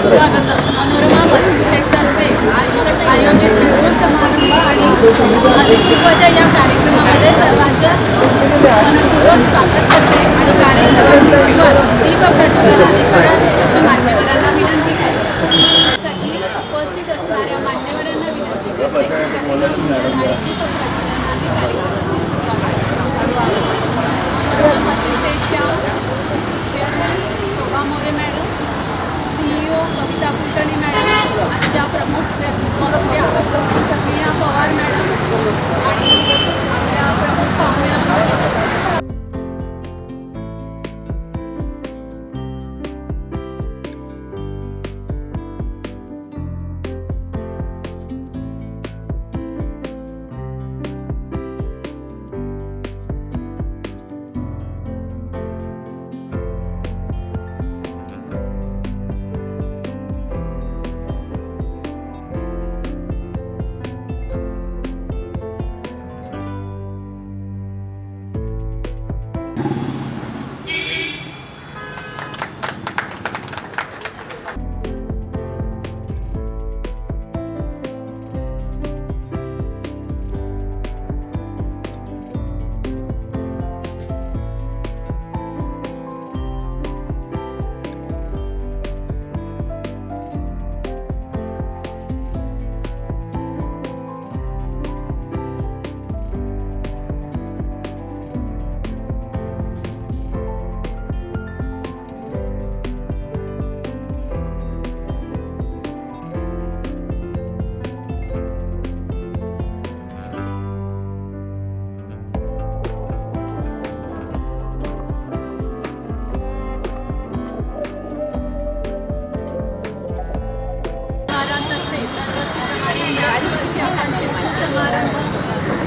स्वागत मनोरमा मल्टीस्टेटतर्फे आयोजित निवड समारंभ आणि अधिकृतच्या या कार्यक्रमामध्ये सर्वांचं मनपूर्वक स्वागत करते आणि कार्यक्रमाची सुरुवात दीपप्रज्वलनाने करा मान्यवरांना विनंती करते। सगळी उपस्थित असणाऱ्या मान्यवरांना विनंती करते की त्यांनी दीपप्रज्वलनाने कार्यक्रमाची सुरुवात शोभा मोरे मॅडम, CEO कविता कुलकर्णी मॅडम, आजच्या प्रमुख वक्त्या वीणा पवार मॅडम आणि आपल्या प्रमुख पाहुण्या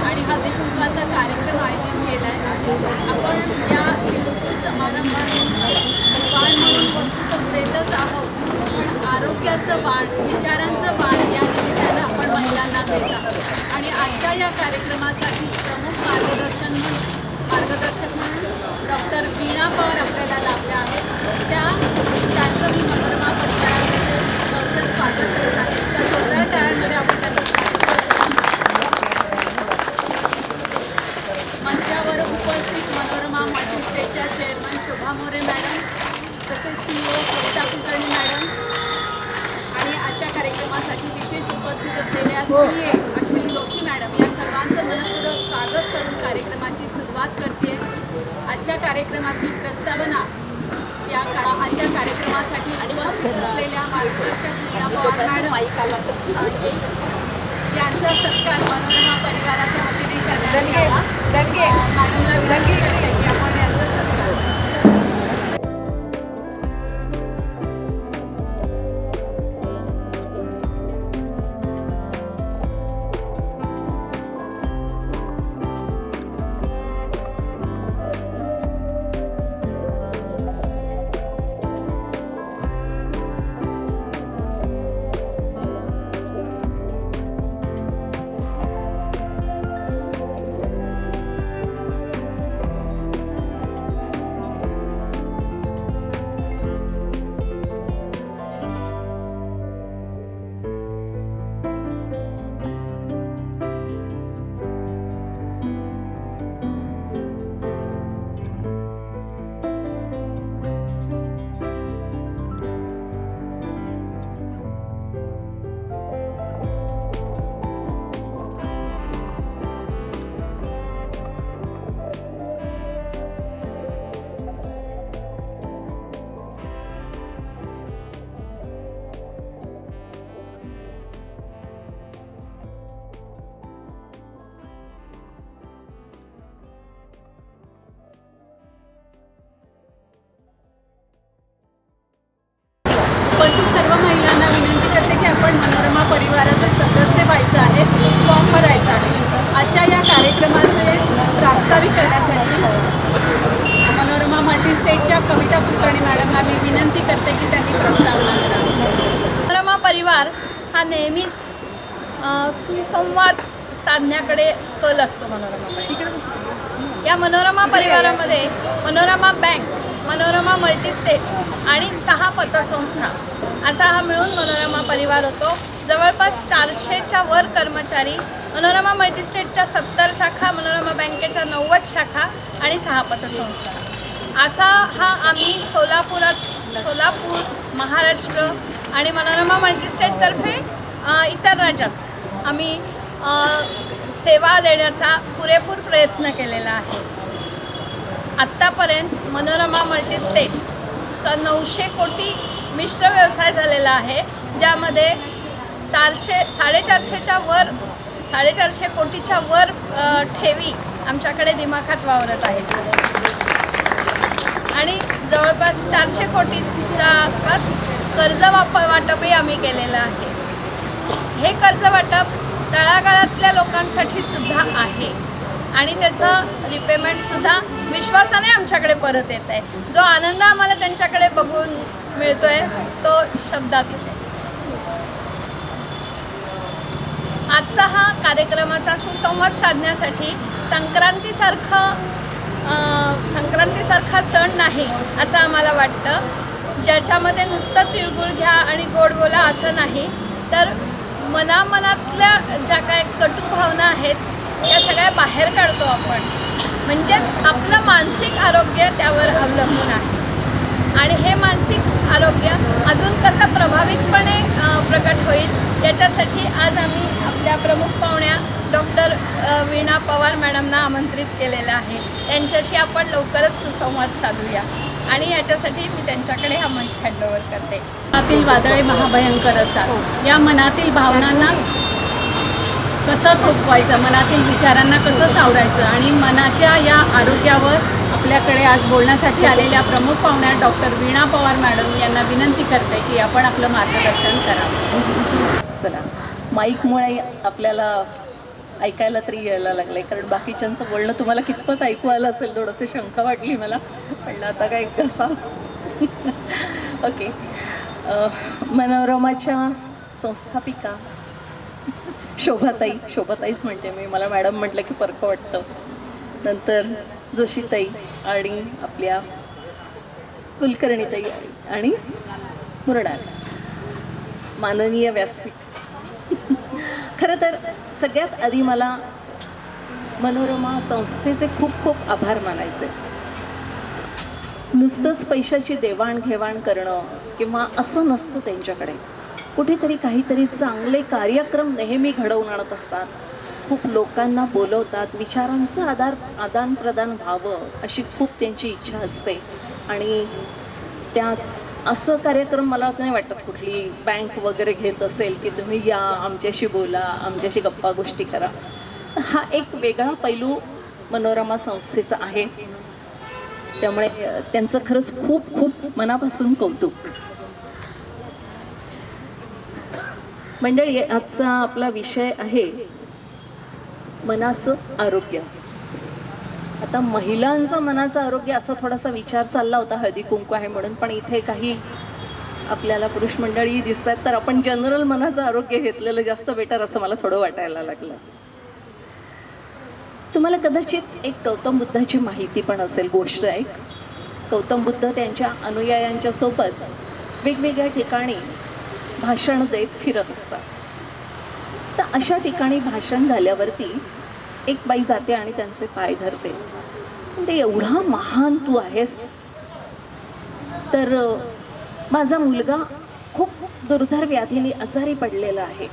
आणि हळदी कुंकवाचा कार्यक्रम आयोजित केला आहे। आपण या समारंभात वाण म्हणून वंचित देतच आहोत, पण आरोग्याचं वाण, विचारांचं वाण या निमित्तानं आपण महिलांना देत आहोत। आणि आजच्या या कार्यक्रमासाठी प्रमुख मार्गदर्शक म्हणून डॉक्टर वीणा पवार आपल्याला लाभल्या आहेत। त्यांचं मी मनोरमा परिवारामध्ये स्वागत करत आहे। त्या जोरदार टाळ्यांमध्ये आपण त्यांचं मंचावर उपस्थित मनोरमा मल्टीस्टेटच्या चेअरमन शोभा मोरे मॅडम, तसेच CEO कविता कुलकर्णी मॅडम आणि आजच्या कार्यक्रमासाठी विशेष उपस्थित असलेल्या CA अश्विनी जोशी मॅडम या सर्वांचं मनपूर्वक स्वागत करून कार्यक्रमाची सुरुवात करते। आजच्या कार्यक्रमाची प्रस्तावना आजच्या कार्यक्रमासाठी उपस्थित असलेल्या मार्गदर्शक वीणा पवार मॅडम यांचा सत्कार मनोरमा परिवाराच्या वतीने करण्यात यावा। मॅडमला विनंती करते की आपण यांचा सत्कार उपस्थित सर्व महिलांना विनंती करते की आपण मनोरमा परिवाराचे सदस्य व्हायचं आहे, फॉर्म भरायचा आहे। आजच्या या कार्यक्रमाचे प्रास्ताविक करण्यासाठी मनोरमा मल्टीस्टेटच्या कविता कुलकर्णी मॅडमला मी विनंती करते की त्यांनी प्रस्तावना करावी। मनोरमा परिवार हा नेहमीच सुसंवाद साधण्याकडे कल असतो। या मनोरमा परिवारामध्ये मनोरमा बँक, मनोरमा मल्टीस्टेट आणि 6 पतसंस्था असा हा मिळून मनोरमा परिवार होतो. जवळपास 400च्या वर कर्मचारी, मनोरमा मल्टीस्टेटच्या 70 शाखा, मनोरमा बँकेच्या 90 शाखा आणि 6 पतसंस्था. असा हा आम्ही सोलापूर, महाराष्ट्र आणि मनोरमा मल्टीस्टेटतर्फे इतर राज्यात आम्ही सेवा देण्याचा पुरेपूर प्रयत्न केलेला आहे. आत्तापर्यंत मनोरमा मल्टीस्टेटचा 900 कोटी मिश्र व्यवसाय झालेला आहे, ज्यामध्ये 450 कोटीच्या वर ठेवी आमच्याकडे दिमाखात वावरत आहेत आणि जवळपास 400 कोटीच्या आसपास कर्ज वाटपही आम्ही केलेलं आहे. हे कर्ज वाटप तळागाळातल्या लोकांसाठी सुद्धा आहे आणि त्याचं रिपेमेंटसुद्धा विश्वासाने आमच्याकडे परत येत आहे. जो आनंद आम्हाला त्यांच्याकडे बघून मिळतोय तो शब्दात येते. आजचा हा कार्यक्रमाचा सुसंवाद साधण्यासाठी संक्रांतीसारखा सण नाही असं आम्हाला वाटतं, ज्याच्यामध्ये नुसतं तिळगुळ घ्या आणि गोड बोला असं नाही, तर मनातल्या ज्या काय कटू भावना आहेत त्या सगळ्या बाहेर काढतो आपण. म्हणजेच आपलं मानसिक आरोग्य त्यावर अवलंबून आहे आणि हे मानसिक आरोग्य अजून कसं प्रभावितपणे प्रकट होईल याच्यासाठी आज आम्ही आपल्या प्रमुख पाहुण्या डॉक्टर वीणा पवार मॅडमना आमंत्रित केलेलं आहे. त्यांच्याशी आपण लवकरच सुसंवाद साधूया आणि याच्यासाठी मी त्यांच्याकडे हा मंच हँडओव्हर करते. मनातील वादळे महाभयंकर असतात. या मनातील भावनांना कसं थोपवायचं, मनातील विचारांना कसं सावरायचं आणि मनाच्या या आरोग्यावर आपल्याकडे आज बोलण्यासाठी आलेल्या प्रमुख पाहुण्या डॉक्टर वीणा पवार मॅडम यांना विनंती करते की आपण आपलं मार्गदर्शन करावं. चला, माईकमुळे आपल्याला ऐकायला तरी यायला लागलं आहे, कारण बाकीच्यांचं बोलणं तुम्हाला कितपत ऐकू आलं असेल थोडंसं शंका वाटली मला. म्हणलं आता काय कसा ओके. मनोरमाच्या संस्थापिका शोभाताईच म्हणते मी, मला मॅडम म्हटलं की परक वाटतं. नंतर जोशीताई आणि आपल्या कुलकर्णीताई आणि मृणाल माननीय व्यासपीठ. खरं तर सगळ्यात आधी मला मनोरमा संस्थेचे खूप खूप आभार मानायचे. नुसतंच पैशाची देवाणघेवाण करणं किंवा असं नसतं त्यांच्याकडे. कुठेतरी काहीतरी चांगले कार्यक्रम नेहमी घडवून आणत असतात, खूप लोकांना बोलवतात, विचारांचं आदान प्रदान व्हावं अशी खूप त्यांची इच्छा असते. आणि त्यात असं कार्यक्रम मला नाही वाटत कुठली बँक वगैरे घेत असेल की तुम्ही या, आमच्याशी बोला, आमच्याशी गप्पा गोष्टी करा. हा एक वेगळा पैलू मनोरमा संस्थेचा आहे. त्यामुळे त्यांचं खरंच खूप खूप मनापासून कौतुक. मंडळी, आजचा आपला विषय आहे मनाचं आरोग्य. आता महिलांचं मनाचं आरोग्य असा थोडासा विचार चालला होता, हळदी कुंकू आहे म्हणून, पण इथे काही आपल्याला पुरुष मंडळी दिसतात, तर आपण जनरल मनाचं आरोग्य घेतलेलं जास्त बेटर असं मला थोडं वाटायला लागलं. तुम्हाला कदाचित एक गौतम बुद्धाची माहिती पण असेल. गोष्ट आहे, गौतम बुद्ध त्यांच्या अनुयायांच्या सोबत वेगवेगळ्या ठिकाणी भाषण देत फिरत असतात. तर अशा ठिकाणी भाषण झाल्यावरती एक बाई जाते आणि त्यांचे पाय धरते. ते एवढा महान तू आहेस, तर माझा मुलगा खूप दुर्धर व्याधीने आजारी पडलेला आहे,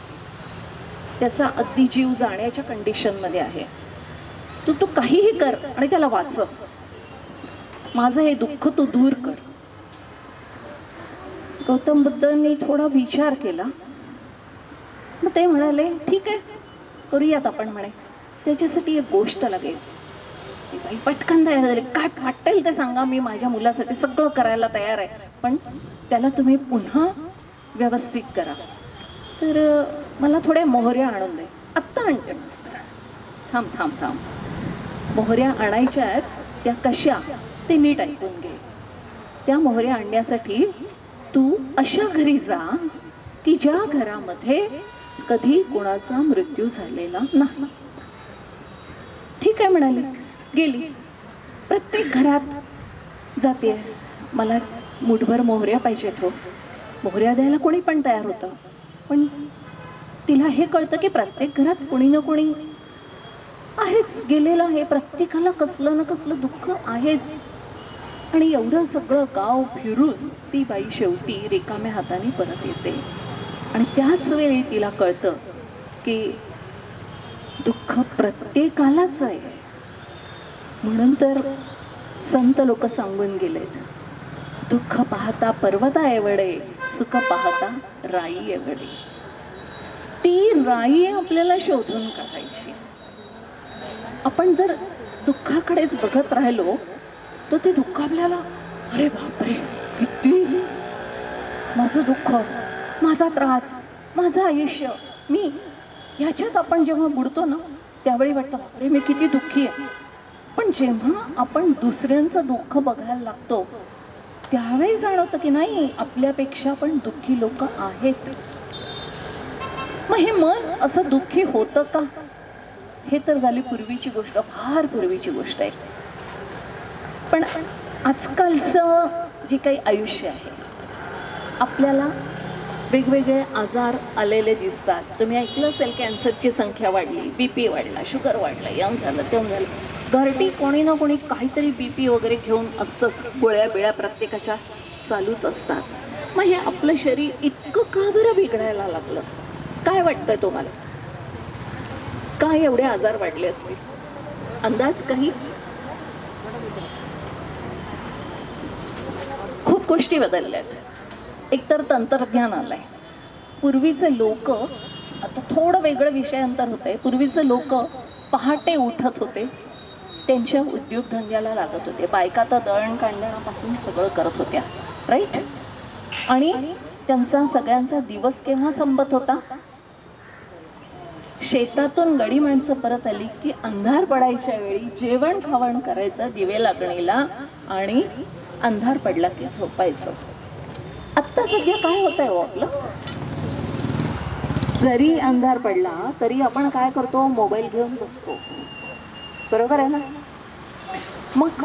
त्याचा अगदी जीव जाण्याच्या कंडिशनमध्ये आहे, तू काहीही कर आणि त्याला वाचव, माझं हे दुःख तू दूर कर. गौतम बुद्धांनी थोडा विचार केला. मग ते म्हणाले, ठीक आहे, करूयात आपण. म्हणे, त्याच्यासाठी एक गोष्ट लागेल. बाई पटकन तयार झाली. काय वाटेल ते सांगा, मी माझ्या मुलासाठी सगळं करायला तयार आहे, पण त्याला तुम्ही पुन्हा व्यवस्थित करा. तर मला थोड्या मोहऱ्या आणून दे. आत्ता आणते. थांब. मोहऱ्या आणायच्या आहेत, त्या कशा ते नीट ऐकून घे. त्या मोहऱ्या आणण्यासाठी तू अशा घरी जा की ज्या घरामध्ये कधी कोणाचा मृत्यू झालेला नाही. ठीक आहे म्हणाली. गेली. प्रत्येक घरात जाते. मला मुठभर मोहऱ्या पाहिजेत हो. मोहऱ्या द्यायला कोणी पण तयार होतं, पण तिला हे कळतं की प्रत्येक घरात कोणी ना कोणी आहेच, गेलेलं आहे, प्रत्येकाला कसलं ना कसलं दुःख आहेच. आणि एवढं सगळं गाव फिरून ती बाई शेवटी रिकाम्या हाताने परत येते. आणि त्याच वेळी तिला कळतं की दुःख प्रत्येकालाच आहे. म्हणून तर संत लोक सांगून गेलेत, दुःख पाहता पर्वता एवढे, सुख पाहता राई एवढे. ती राई आपल्याला शोधून काढायची. आपण जर दुःखाकडेच बघत राहिलो तर ते दुःख आपल्याला, अरे बापरे किती माझं दुःख, माझा त्रास, माझं आयुष्य, मी ह्याच्यात आपण जेव्हा बुडतो ना त्यावेळी वाटतं अरे मी किती दुःखी आहे. पण जेव्हा आपण दुसऱ्यांचं दुःख बघायला लागतो त्यावेळी जाणवतं की नाही, आपल्यापेक्षा पण दुःखी लोक आहेत. मग हे मन असं दुःखी होतं का? हे तर झाली पूर्वीची गोष्ट, फार पूर्वीची गोष्ट आहे. पण आजकालचं जे काही आयुष्य आहे, आपल्याला वेगवेगळे आजार आलेले दिसतात. तुम्ही ऐकलं असेल कॅन्सरची संख्या वाढली, BP वाढला, शुगर वाढला, याम झालं तेव्हा झालं. घरटी कोणी ना कोणी काहीतरी BP वगैरे घेऊन असतंच, गोळ्या बिळ्या प्रत्येकाच्या चालूच असतात. मग हे आपलं शरीर इतकं का बरं बिघडायला लागलं? काय वाटतंय तुम्हाला? काय एवढे आजार वाढले असतील? अंदाज काही? खूप गोष्टी बदलल्यात. एकतर तंत्रज्ञान आलंय. पूर्वीचे लोक, आता थोडं वेगळं विषयांतर होतंय, पूर्वीचे लोक पहाटे उठत होते, त्यांच्या उद्योगधंद्याला लागत होते. बायका तर दळण काढण्यापासून सगळं करत होत्या, राईट? आणि त्यांचा सगळ्यांचा दिवस केव्हा संपत होता? शेतातून गडी माणसं परत आली की अंधार पडायच्या वेळी जेवण खावण करायचं दिवे लागणीला, आणि अंधार पडला की झोपायचं. आत्ता सध्या काय होत आहे आपलं? जरी अंधार पडला तरी आपण काय करतो? मोबाईल घेऊन बसतो, बरोबर आहे ना? मग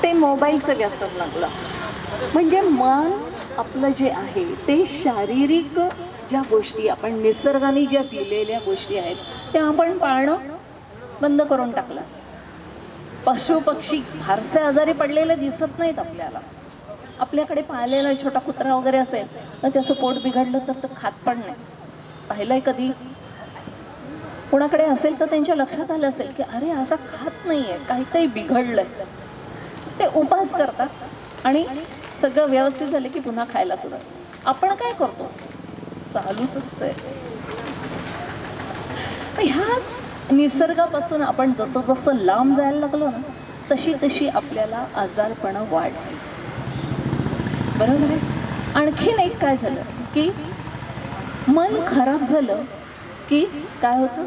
ते मोबाईलचं व्यसन लागलं. म्हणजे मन आपलं जे आहे ते शारीरिक ज्या गोष्टी आपण निसर्गाने ज्या दिलेल्या गोष्टी आहेत त्या आपण पाळणं बंद करून टाकलं. पशु पक्षी फारसे आजारी पडलेले दिसत नाहीत आपल्याला. आपल्याकडे पाळलेला छोटा कुत्रा वगैरे असेल तर त्याचं पोट बिघडलं तर तो खात पण नाही. पाहिलंय कधी? कोणाकडे असेल तर त्यांच्या लक्षात आलं असेल की अरे असा खात नाहीये, काहीतरी बिघडलंय. ते उपास करतात आणि सगळं व्यवस्थित झालं की पुन्हा खायला सुरुवात. आपण काय करतो? चालूच असतंय. ह्या निसर्गापासून आपण जसं जसं लांब जायला लागलो ना तशी तशी आपल्याला आजारपणं वाढली, बरोबर आहे? आणखीन एक काय झालं की मन खराब झालं की काय होतं?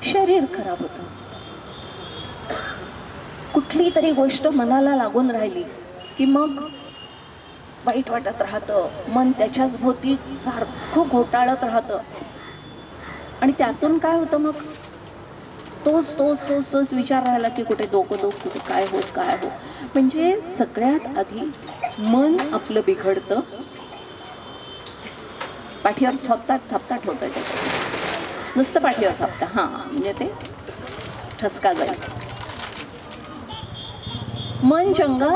शरीर खराब होतं. कुठली तरी गोष्ट मनाला लागून राहिली की मग वाईट वाटत राहतं, मन त्याच्याच भोवती सारखं घोटाळत राहतं. आणि त्यातून काय होतं? मग तोच विचार राहिला की कुठे डोकं कुठे काय होत. म्हणजे सगळ्यात आधी मन आपलं बिघडतं. पाठीवर थपता ठेवतं, नुसतं पाठीवर थपता, हां, म्हणजे ते ठसका जाईल. मन चंगा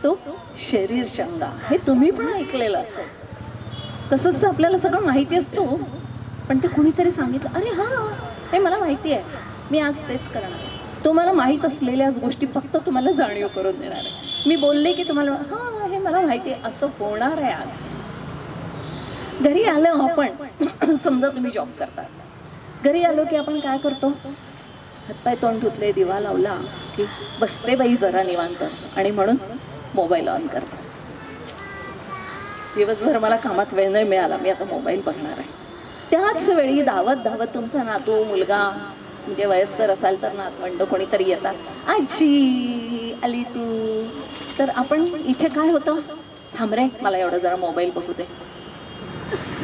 तो शरीर चंगा, हे तुम्ही पण ऐकलेलं असेल. तसंच तर आपल्याला सगळं माहिती असतं, पण ते कुणीतरी सांगितलं, अरे हां हे मला माहिती आहे, मी आज तेच करणार. तुम्हाला माहीत असलेल्याच गोष्टी फक्त तुम्हाला जाणीव करून देणार आहे. मी बोलले की तुम्हाला हां हे मला माहिती आहे असं होणार आहे. आज घरी आलं आपण, समजा तुम्ही जॉब करता, घरी आलो की आपण काय करतो? हातपाय तोंड धुतले, दिवा लावला की बसते बाई जरा निवांत, आणि म्हणून मोबाईल ऑन करतो. दिवसभर मला कामात वेळ नाही मिळाला, मी आता मोबाईल बघणार आहे. त्याच वेळी धावत तुमचा नातू, मुलगा, म्हणजे वयस्कर असाल तर नातवंड कोणीतरी येतात, आजी आली तू. तर आपण इथे काय होतं? थांब रे मला एवढं जरा मोबाईल बघू दे.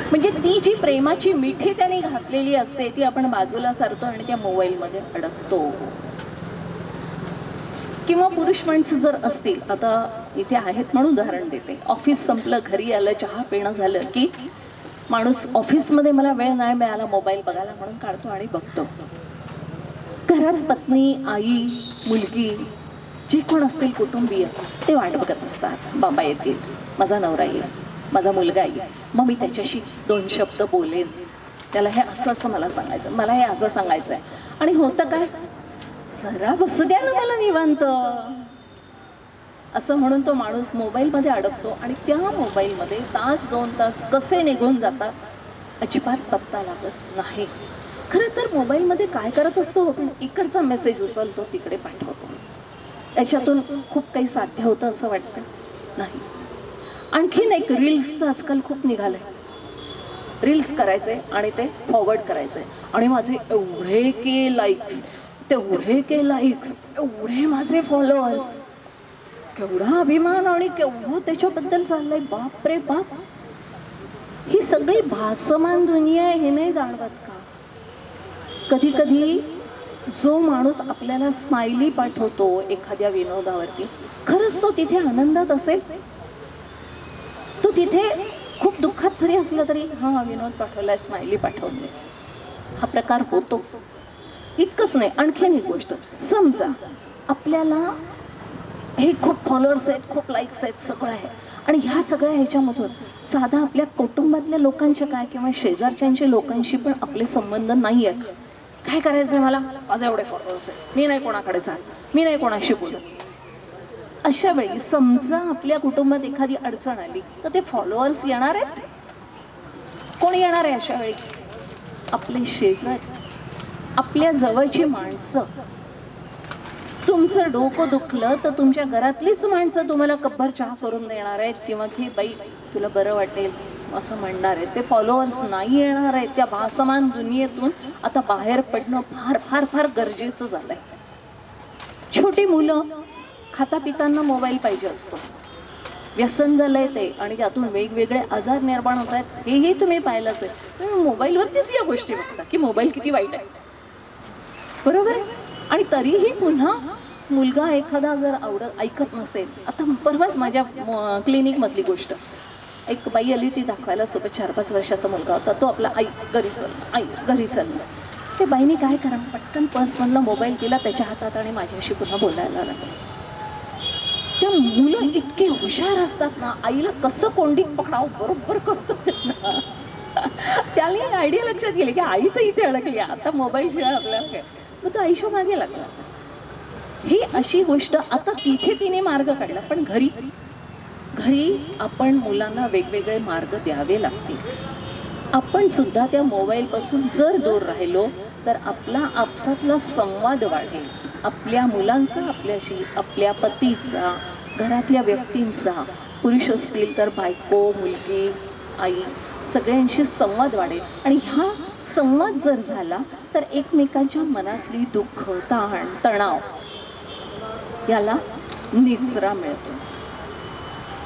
म्हणजे ती जी प्रेमाची मिठी त्याने घातलेली असते ती आपण बाजूला सारतो आणि त्या मोबाईलमध्ये अडकतो. किंवा पुरुष माणसं जर असतील, आता इथे आहेत म्हणून उदाहरण देते. ऑफिस संपलं, घरी आलं, चहा पिणं झालं की माणूस ऑफिसमध्ये मला वेळ नाही मिळाला मोबाईल बघायला म्हणून काढतो आणि बघतो. घरात पत्नी, आई, मुलगी, जे कोण असतील कुटुंबीय ते वाट बघत असतात. बाबा येतील, माझा नवरा येईल, माझा मुलगा येईल, मग मी त्याच्याशी 2 शब्द बोलेन, त्याला हे असं असं मला सांगायचं, मला हे असं सांगायचं आहे. आणि होतं काय, जरा बसू द्या ना मला निवांत, असं म्हणून तो माणूस मोबाईलमध्ये अडकतो आणि त्या मोबाईलमध्ये तास 2 तास कसे निघून जातात अजिबात पत्ता लागत नाही. खरं तर मोबाईलमध्ये काय करत असतो, इकडचा मेसेज उचलतो तिकडे पाठवतो, याच्यातून खूप काही साध्य होतं असं वाटतं नाही. आणखीन एक रील्सचं आजकाल खूप निघालंय. रील्स करायचे आणि ते फॉरवर्ड करायचे आणि माझे एवढे के लाईक्स, तेवढे के लाईक्स, एवढे माझे फॉलोअर्स, केवढा अभिमान आणि केवढं त्याच्याबद्दल चाललंय. बाप रे बाप, ही सगळी भासमान दुनिया आहे, हे नाही जाणवत का? कधी कधी जो माणूस आपल्याला स्माइली पाठवतो एखाद्या विनोदावरती, खरंच तो तिथे आनंदात असेल, तो तिथे खूप दुःखात जरी असला तरी हा विनोद पाठवलाय, स्माइली पाठवली, हा प्रकार होतो. इतकंच नाही, आणखीन एक गोष्ट, समजा आपल्याला हे खूप फॉलोअर्स आहेत, खूप लाईक्स आहेत, सगळं आहे, आणि ह्या सगळ्या ह्याच्यामधून साधा आपल्या कुटुंबातल्या लोकांच्या काय किंवा शेजारच्यांच्या लोकांशी पण आपले संबंध नाही आहेत. काय करायचं आहे, मला माझे एवढे फॉलोअर्स आहेत, मी नाही कोणाकडे जात, मी नाही कोणाशी बोलत. अशा वेळी समजा आपल्या कुटुंबात एखादी अडचण आली तर ते फॉलोअर्स येणार आहेत? कोण येणार आहे अशा वेळी? आपले शेजारी, आपल्या जवळची माणसं. तुमचं डोकं दुखलं तर तुमच्या घरातलीच माणसं तुम्हाला कब्बर चहा करून देणार आहेत किंवा की बाई तुला बरं वाटेल असं म्हणणार आहेत. ते फॉलोअर्स नाही येणार आहेत. त्या भासमान दुनियेतून आता बाहेर पडणं फार फार फार गरजेचं झालंय. छोटी मुलं खाता पितांना मोबाईल पाहिजे असतो, व्यसन झालंय ते, आणि त्यातून वेगवेगळे आजार निर्माण होत आहेत, हेही तुम्ही पाहिलं असेल. तुम्ही मोबाईलवरतीच या गोष्टी बघता की मोबाईल किती वाईट आहे, बरोबर आहे. आणि तरीही पुन्हा मुलगा एखादा जर ऐकत नसेल. आता परवाच माझ्या क्लिनिकमधली गोष्ट, एक बाई आली होती दाखवायला, सोबत 4-5 वर्षाचा मुलगा होता. तो आपला आई घरी चालला. ते बाईने काय करा, पटकन पर्समधला मोबाईल दिला त्याच्या हातात आणि माझ्याशी पुन्हा बोलायला लागले. त्या मुलं इतकी हुशार असतात ना, आईला कसं कोंडीत पकडावं बरोबर करतात ना. त्याला आयडिया लक्षात गेली की आई तर इथे अडकली, आता मोबाईल शिवाय आपल्याला काय, मग तो आईच्या मागे लागला. ही अशी गोष्ट. आता तिथे तिने मार्ग काढला, पण घरी आपण मुलांना वेगवेगळे मार्ग द्यावे लागतील. आपण सुद्धा त्या मोबाईल पासून जर दूर राहिलो तर आपला आपसातला संवाद वाढेल. आपल्या मुलांचा आपल्याशी, आपल्या पतीचा, घरातल्या व्यक्तींचा, पुरुष असतील तर बायको, मुलगी, आई, सगळ्यांशी संवाद वाढेल. आणि हा संवाद जर झाला तर एकमेकांच्या मनातली दुःख, ताण, तणाव याला निचरा मिळतो.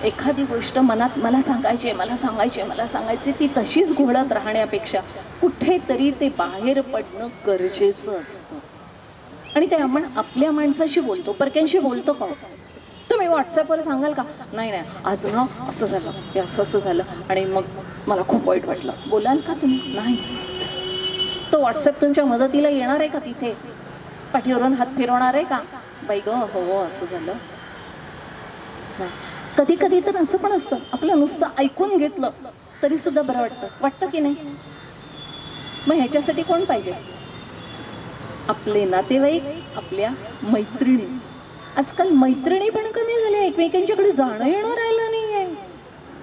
एखादी गोष्ट मनात मला सांगायची ती तशीच घोळत राहण्यापेक्षा कुठेतरी ते बाहेर पडणं गरजेचं असतं. आणि ते आपण आपल्या माणसाशी बोलतो, परक्यांशी बोलतो का? तुम्ही व्हॉट्सअपवर सांगाल का, नाही आज ना असं झालं, हे असं झालं आणि मग मला खूप वाईट वाटलं, बोलाल का तुम्ही? नाही. तो व्हॉट्सअप तुमच्या मदतीला येणार आहे का? तिथे पाठीवरून हात फिरवणार आहे का, बाई ग हो असं झालं? कधी कधी तर असं पण असतं, आपलं नुसतं ऐकून घेतलं तरी सुद्धा बरं वाटतं की नाही? मग ह्याच्यासाठी कोण पाहिजे? आपले नातेवाईक, आपल्या मैत्रिणी. आजकाल मैत्रिणी पण कमी झाल्या, एकमेकांच्याकडे जाणं येणं राहिलं नाहीये.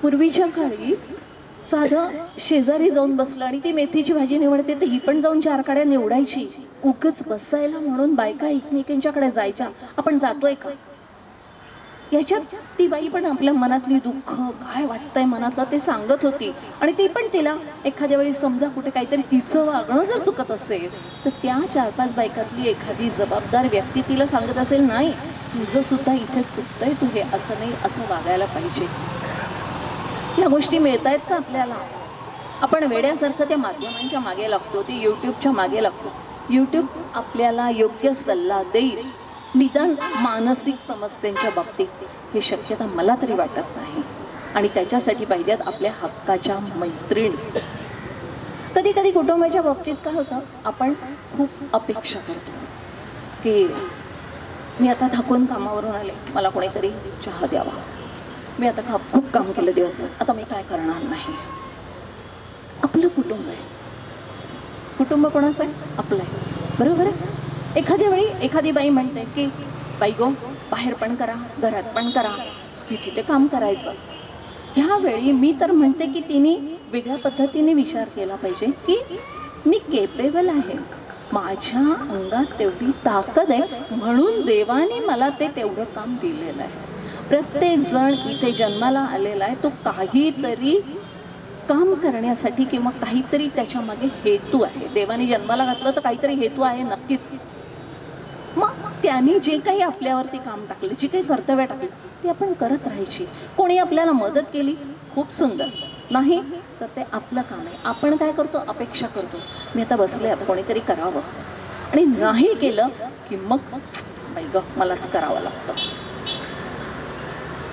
पूर्वीच्या काळी साधं शेजारी जाऊन बसलं आणि ती मेथीची भाजी निवडते तर ही पण जाऊन 4 काड्या निवडायची. उगच बसायला म्हणून बायका एकमेकांच्याकडे जायच्या. आपण जातोय का? याच्यात ती बाई पण आपल्या मनातली दुःख, काय वाटतंय मनातलं ते सांगत होती. आणि ती पण तिला एखाद्या वेळी समजा कुठे काहीतरी तिचं वागणं जर चुकत असेल तर त्या 4-5 बायकातली एखादी जबाबदार व्यक्ती तिला सांगत असेल, नाही तुझं सुद्धा इथे चुकतंय, तू हे असं नाही, असं वागायला पाहिजे. या गोष्टी मिळत आहेत का आपल्याला? आपण वेड्यासारखं त्या माध्यमांच्या मागे लागतो, ते यूट्यूबच्या मागे लागतो. यूट्यूब आपल्याला योग्य सल्ला देईल निदान मानसिक समस्यांच्या बाबतीत हे शक्यता मला तरी वाटत नाही. आणि त्याच्यासाठी पाहिजेत आपल्या हक्काच्या मैत्रिणी. कधी कधी कुटुंबाच्या बाबतीत काय होतं, आपण खूप अपेक्षा करतो की मी आता थकून कामावरून आले, मला कोणीतरी चहा द्यावा, मी आता खूप काम केलं दिवसभर, आता मी काय करणार नाही. आपलं कुटुंब आहे. कुटुंब कोणाचं आहे? आपलं आहे, बरोबर आहे. एखाद्या वेळी एखादी बाई म्हणते की बाई गो, बाहेर पण करा, घरात पण करा, मी तिथे काम करायचं. ह्यावेळी मी तर म्हणते की तिने वेगळ्या पद्धतीने विचार केला पाहिजे की मी केपेबल आहे, माझ्या अंगात तेवढी ताकद आहे, म्हणून देवाने मला ते तेवढं काम दिलेलं आहे. प्रत्येक जण इथे जन्माला आलेला आहे तो काहीतरी काम करण्यासाठी किंवा काहीतरी त्याच्या मागे हेतू आहे. देवाने जन्माला घातलं तर काहीतरी हेतू आहे नक्कीच. मग त्याने जे काही आपल्यावरती काम टाकलं, जी काही कर्तव्य टाकली ती आपण करत राहायची. कोणी आपल्याला मदत केली, खूप सुंदर, नाही तर ते आपलं काम आहे. आपण काय करतो, अपेक्षा करतो, मी आता बसले, आता कोणीतरी करावं, आणि नाही केलं की मग बाई ग मलाच करावं लागतं.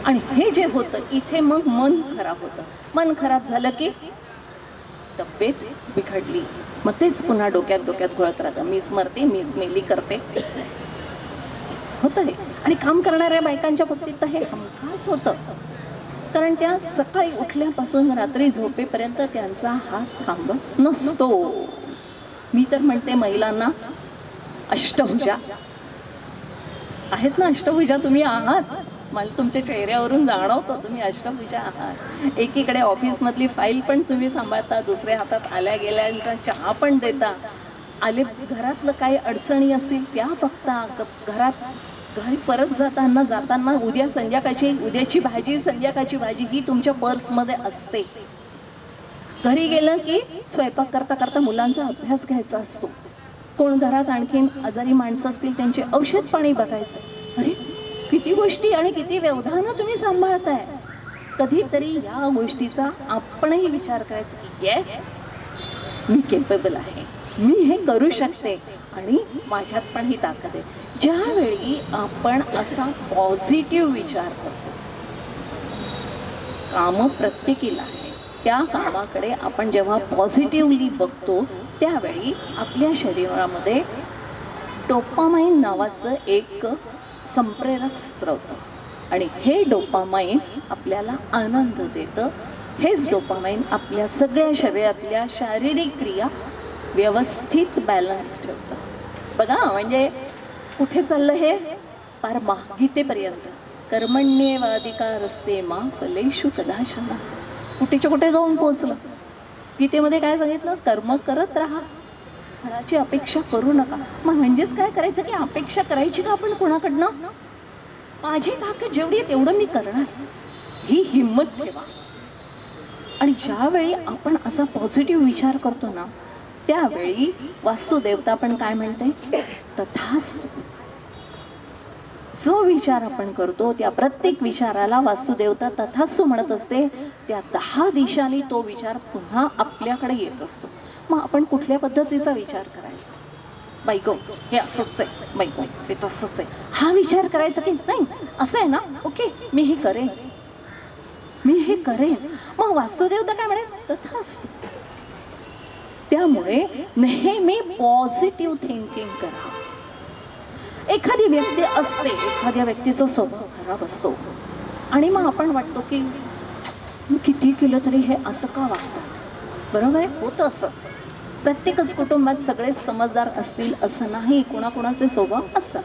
आणि हे जे होतं इथे मग मन खराब होतं. मन खराब झालं की तब्येत बिघडली, मग तेच पुन्हा डोक्यात घोळत राहतं, मीच मरते, मीच मेली करते, होतं हे. आणि काम करणाऱ्या बायकांच्या बाबतीत तर हे हमखास होतं, कारण त्या सकाळी उठल्यापासून रात्री झोपेपर्यंत त्यांचा हात थांबत नसतो. मी तर म्हणते महिलांना अष्टभुजा आहेत ना, अष्टभुजा तुम्ही आहात, मला तुमच्या चेहऱ्यावरून जाणवतं तुम्ही अष्टभुजा आहात. एकीकडे ऑफिसमधली फाईल पण तुम्ही सांभाळता, दुसऱ्या हातात आल्या गेल्यांचा चहा पण देता, आले घरातलं काही अडचणी असतील त्या बघता, घरी परत जाताना उद्याची भाजी, संध्याकाळची भाजी ही तुमच्या पर्समध्ये असते. घरी गेलं की स्वयंपाक करता करता मुलांचा अभ्यास घ्यायचा असतो. कोण घरात आणखीन आजारी माणसं असतील त्यांचे औषध पाणी बघायचं. अरे किती गोष्टी आणि किती व्यवधानं तुम्ही सांभाळताय. कधीतरी या गोष्टीचा आपणही विचार करायचा की येस, मी केपेबल आहे, मी हे करू शकते आणि माझ्यात पण ही ताकद आहे. ज्यावेळी आपण असा पॉझिटिव्ह विचार करतो, काम प्रत्येकीला आहे, त्या कामाकडे आपण जेव्हा पॉझिटिव्हली बघतो त्यावेळी आपल्या शरीरामध्ये डोपामाइन नावाचं एक संप्रेरक स्रोत, आणि हे डोपामाइन आपल्याला आनंद देतं. हेच डोपामाइन आपल्या सगळ्या शरीरातल्या शारीरिक क्रिया व्यवस्थित बॅलन्स ठेवतं. बघा म्हणजे कुठे चाललं हे, पार गीतेपर्यंत, कर्मण्येवाधिकारस्ते मा फलेषु कदाचन, कुठेच्या कुठे जाऊन पोहोचलं. गीतेमध्ये काय सांगितलं, कर्म करत राहा, फळाची अपेक्षा करू नका. मग म्हणजेच काय करायचं की अपेक्षा करायची का आपण कोणाकडनं, माझी ताकद जेवढी आहे तेवढं मी करणार, ही हिंमत ठेवा. आणि ज्यावेळी आपण असा पॉझिटिव्ह विचार करतो ना, त्यावेळी वास्तुदेवता पण काय म्हणते, तथास्तु. जो विचार आपण करतो त्या प्रत्येक विचाराला वास्तुदेवता तथास्तु म्हणत असते. त्या 10 दिशांनी तो विचार पुन्हा आपल्याकडे येत असतो. मग आपण कुठल्या पद्धतीचा विचार करायचा, बायको हे असंच आहे, बायको हे तसंच आहे, हा विचार करायचा की नाही असं आहे ना, ओके मी हे करेन, मी हे करेन. मग वास्तुदेवता काय म्हणेल, तथास्तु. त्यामुळे नेहमी पॉझिटिव्ह थिंकिंग करा. एखादी व्यक्ती असते, एखाद्या व्यक्तीचा स्वभाव खराब असतो आणि मग आपण वाटतो की किती केलं तरी हे असं का वागतात. बरोबर आहे, होतं असं. प्रत्येकच कुटुंबात सगळेच समजदार असतील असं नाही, कोणाकोणाचे स्वभाव असतात.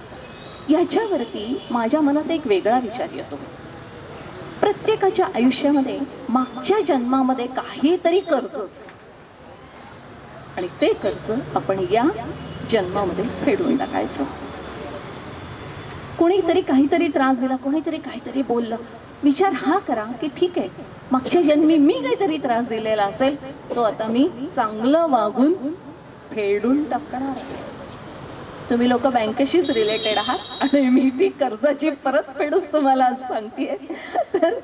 याच्यावरती माझ्या मनात एक वेगळा विचार येतो. प्रत्येकाच्या आयुष्यामध्ये मागच्या जन्मामध्ये काहीतरी कर्ज असतं आणि ते कर्ज आपण या जन्मामध्ये फेडून टाकायचं. कोणीतरी काहीतरी त्रास दिला, कोणीतरी काहीतरी बोललं, विचार हा करा की ठीक आहे, मागच्या जन्मी मी काहीतरी त्रास दिलेला असेल, तो आता मी चांगलं वागून फेडून टाकणार आहे. तुम्ही लोक बँकेशीच रिलेटेड आहात आणि मी ती कर्जाची परतफेडच तुम्हाला आज सांगतेय. तर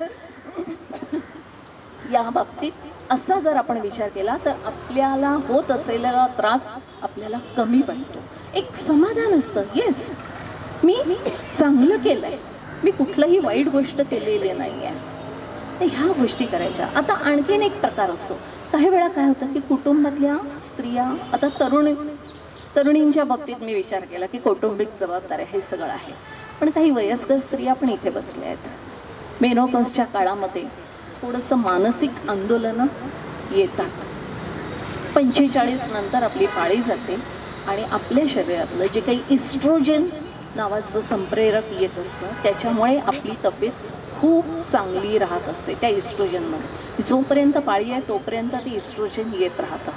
या बाबतीत असा जर आपण विचार केला तर आपल्याला होत असलेला त्रास आपल्याला कमी पडतो. एक समाधान असतं, येस मी चांगलं केलंय, मी कुठलंही वाईट गोष्ट केलेली नाही आहे, तर ह्या गोष्टी करायच्या. आता आणखीन एक प्रकार असतो, काही वेळा काय होतं की कुटुंबातल्या स्त्रिया, आता तरुणींच्या बाबतीत मी विचार केला की कौटुंबिक जबाबदाऱ्या हे सगळं आहे, पण काही वयस्कर स्त्रिया पण इथे बसल्या आहेत. मेनोपॉजच्या काळामध्ये थोडंसं मानसिक आंदोलनं येतात. 45 नंतर आपली पाळी जाते आणि आपल्या शरीरातलं जे काही इस्ट्रोजन नावाचं संप्रेरक येत असतं त्याच्यामुळे आपली तब्येत खूप चांगली राहत असते. त्या इस्ट्रोजनमध्ये जोपर्यंत पाळी आहे तोपर्यंत ते इस्ट्रोजन येत राहतं,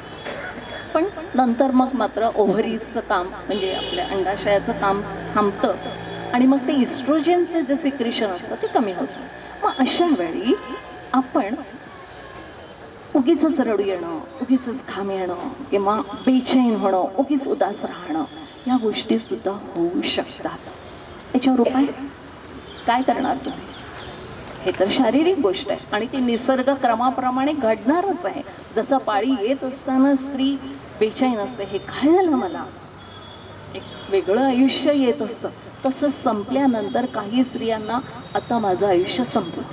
पण नंतर मग मात्र ओव्हरीजचं काम म्हणजे आपल्या अंडाशयाचं काम थांबतं आणि मग ते इस्ट्रोजनचं जे सिक्रेशन असतं ते कमी होतं. मग अशा वेळी आपण उगीचच रडू येणं, उगीचच घाम येणं किंवा बेचैन होणं, उगीच उदास राहणं, या गोष्टी सुद्धा होऊ शकतात. याच्यावर उपाय काय करणार तुम्ही? हे तर शारीरिक गोष्ट आहे आणि ती निसर्ग क्रमाप्रमाणे घडणारच आहे. जसं पाळी येत असताना स्त्री बेचैन असते, हे काय झालं मला, एक वेगळं आयुष्य येत असतं, तसंच संपल्यानंतर काही स्त्रियांना आता माझं आयुष्य संपलं,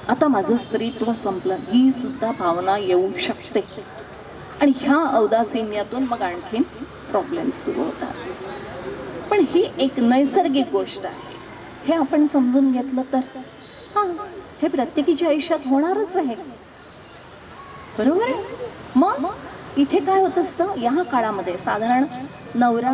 आता माझं स्त्रीत्व संपलं, ही सुद्धा भावना येऊ शकते. आणि ह्या औदासिन्यातून मग आणखीन प्रॉब्लेम सुरू होतात. पण ही एक नैसर्गिक गोष्ट आहे, हे आपण समजून घेतलं तर हां, हे प्रत्येकीच्या आयुष्यात होणारच आहे, बरोबर आहे. मग इथे काय होत असतं, या काळामध्ये साधारण नवरा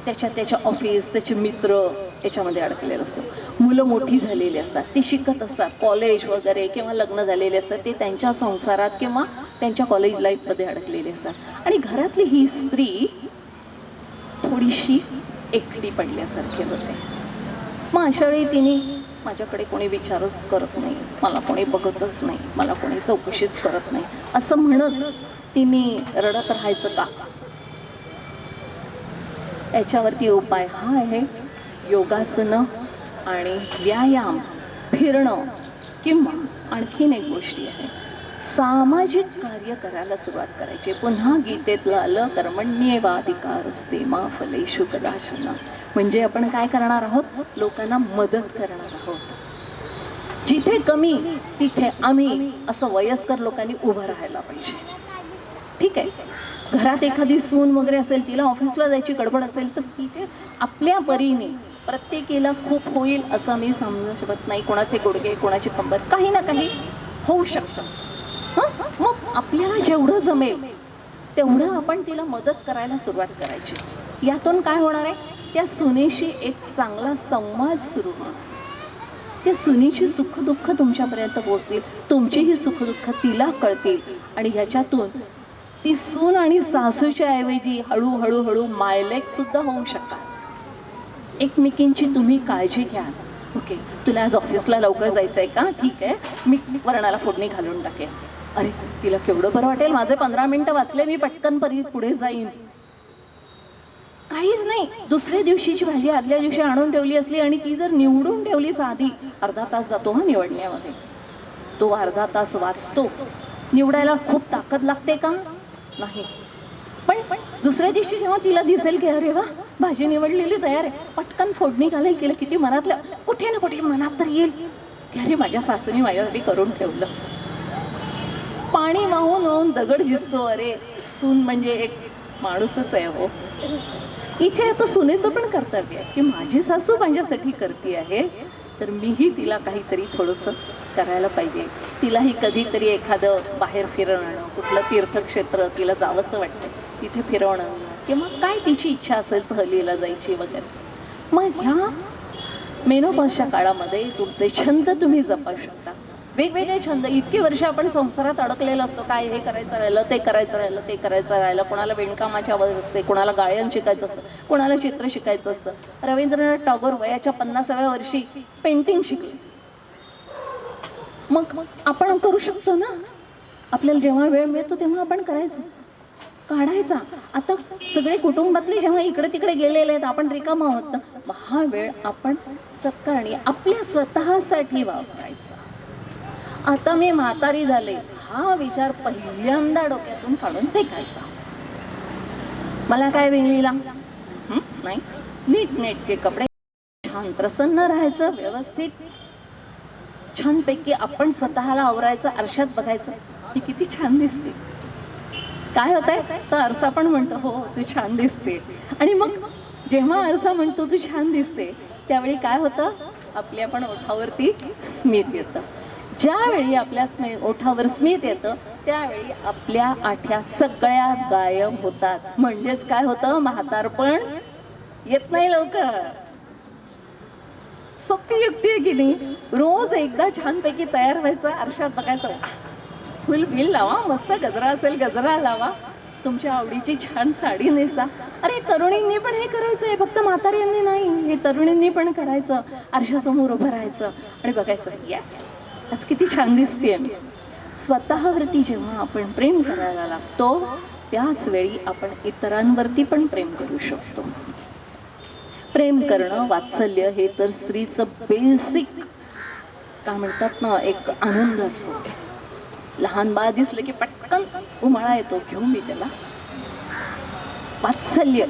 त्याच्या ऑफिस, त्याचे मित्र याच्यामध्ये अडकलेलं असतो, मुलं मोठी झालेली असतात, ती शिकत असतात, कॉलेज वगैरे किंवा लग्न झालेले असतात, ते त्यांच्या संसारात किंवा त्यांच्या कॉलेज लाईफमध्ये अडकलेले असतात आणि घरातली ही स्त्री थोडीशी एकटी पडल्यासारखी होते. मग अशा वेळी तिने माझ्याकडे कोणी विचारच करत नाही, मला कोणी बघतच नाही, मला कोणी चौकशीच करत नाही असं म्हणत तिने रडत राहायचं का? याच्यावरती उपाय हा आहे, योगासनं आणि व्यायाम, फिरणं, किंवा आणखीन एक गोष्टी आहे, सामाजिक कार्य करायला सुरुवात करायची. पुन्हा गीतेतलं आलं, कर्मण्येवाधिकारस्ते मा फलेषु कदाचन. म्हणजे आपण काय करणार आहोत, लोकांना मदत करणार आहोत. जिथे कमी तिथे आम्ही असं वयस्कर लोकांनी उभं राहायला पाहिजे. ठीक आहे, घरात एखादी सून वगैरे असेल, तिला ऑफिसला जायची गडबड असेल, तर तिथे आपल्या परीने प्रत्येकीला खूप होईल असं मी समजू शकत नाही. कोणाचे गुडघे, कोणाची कंबर, काही ना काही होऊ शकतं. मग आपल्याला जेवढं जमेल तेवढं आपण तिला मदत करायला सुरुवात करायची. यातून काय होणार आहे, त्या सुनेशी एक चांगला संवाद सुरू होणार, त्या सुनेची सुखदुःख तुमच्यापर्यंत पोहोचतील, तुमचीही सुखदुःख तिला कळतील आणि ह्याच्यातून ती सून आणि सासूच्या ऐवजी हळूहळू मायलेक सुद्धा होऊ शकतात. एकमेकींची तुम्ही काळजी घ्या. ओके, तुला आज ऑफिसला लवकर जायचं आहे का? ठीक आहे, मी वरणाला फोडणी घालून टाकेन. अरे तिला केवढं बरं वाटेल, माझे 15 मिनिटं वाचले, मी पटकन पुढे जाईन. काहीच नाही, दुसऱ्या दिवशीची भाजी आदल्या दिवशी आणून ठेवली असली आणि ती जर निवडून ठेवली, साधी अर्धा तास जातो हा निवडण्यामध्ये, तो अर्धा तास वाचतो. निवडायला खूप ताकद लागते का? नाही. पण दुसऱ्या दिवशी जेव्हा तिला दिसेल की अरे वा भाजी निवडलेली तयार आहे, पटकन फोडणी घालेल, तिला किती मनातल्या कुठे ना कुठे मनात तर येईल की अरे माझ्या सासूने माझ्यासाठी करून ठेवलं. पाणी वाहून दगड झिजतो. अरे सून म्हणजे एक माणूसच आहे हो. इथे आता सुनेचं पण कर्तव्य आहे की माझी सासू माझ्यासाठी करते आहे, तर मीही तिला काहीतरी थोडंसं करायला पाहिजे. तिलाही कधीतरी एखादं बाहेर फिरवणं, कुठलं तीर्थक्षेत्र तिला जावंसं वाटतं तिथे फिरवणं, किंवा काय तिची इच्छा असेल सहलीला जायची वगैरे. मग ह्या मेनोपॉजच्या काळामध्ये तुमचे छंद तुम्ही जपू शकता. वेगवेगळे छंद. इतके वर्ष आपण संसारात अडकलेलो असतो, काय हे करायचं राहिलं, ते करायचं राहिलं, ते करायचं राहिलं. कोणाला विणकामाची आवड असते, कोणाला गायन शिकायचं असतं, कोणाला चित्र शिकायचं असतं. रवींद्रनाथ टागोर वयाच्या 50व्या वर्षी पेंटिंग शिकले. मग आपण करू शकतो ना, आपल्याला जेव्हा वेळ मिळतो तेव्हा आपण करायचं, काढायचा. आता सगळे कुटुंबातले जेव्हा इकडे तिकडे गेलेले आहेत, आपण रिकामा आहोत ना, मग हा वेळ आपण सत्कारणी आपल्या स्वतःसाठी वापरायचा. आता मी म्हातारी झाले हा विचार पहिल्यांदा डोक्यातून काढून फेकायचा. मला काय वेगळीला नाही, नीटनेटके कपडे, छान प्रसन्न राहायचं, व्यवस्थित छानपैकी आपण स्वतःला आवरायचं, आरशात बघायचं, ही किती छान दिसते. काय होत आहे तर आरसा पण म्हणतो हो तू छान दिसते. आणि मग जेव्हा आरसा म्हणतो तू छान दिसते त्यावेळी काय होतं, आपल्या पण ओठावरती स्मित येतं. ज्यावेळी आपल्या ओठावर स्मित येतं त्यावेळी आपल्या आठ्या सगळ्या गायब होतात. म्हणजेच काय होतं, म्हातारपण येत नाही लवकर. सोपी युक्ती आहे की नाही. रोज एकदा छानपैकी तयार व्हायचं, आरशात बघायचं, फुल बिल लावा, मस्त गजरा असेल गजरा लावा, तुमच्या आवडीची छान साडी नेसा. अरे तरुणींनी पण हे करायचंय, फक्त म्हाताऱ्यांनी नाही, हे तरुणींनी पण करायचं. आरशासमोर उभं राहायचं आणि बघायचं, येस आज किती छान दिसतेय मी. स्वतःवरती जेव्हा आपण प्रेम करायला लागतो त्याच वेळी आपण इतरांवरती पण प्रेम करू शकतो. प्रेम करणं, वात्सल्य हे तर स्त्रीचं बेसिक काय म्हणतात ना एक आनंद असतो. लहान बाळ दिसलं की पटकन उमाळा येतो, घेऊ मी त्याला. वात्सल्य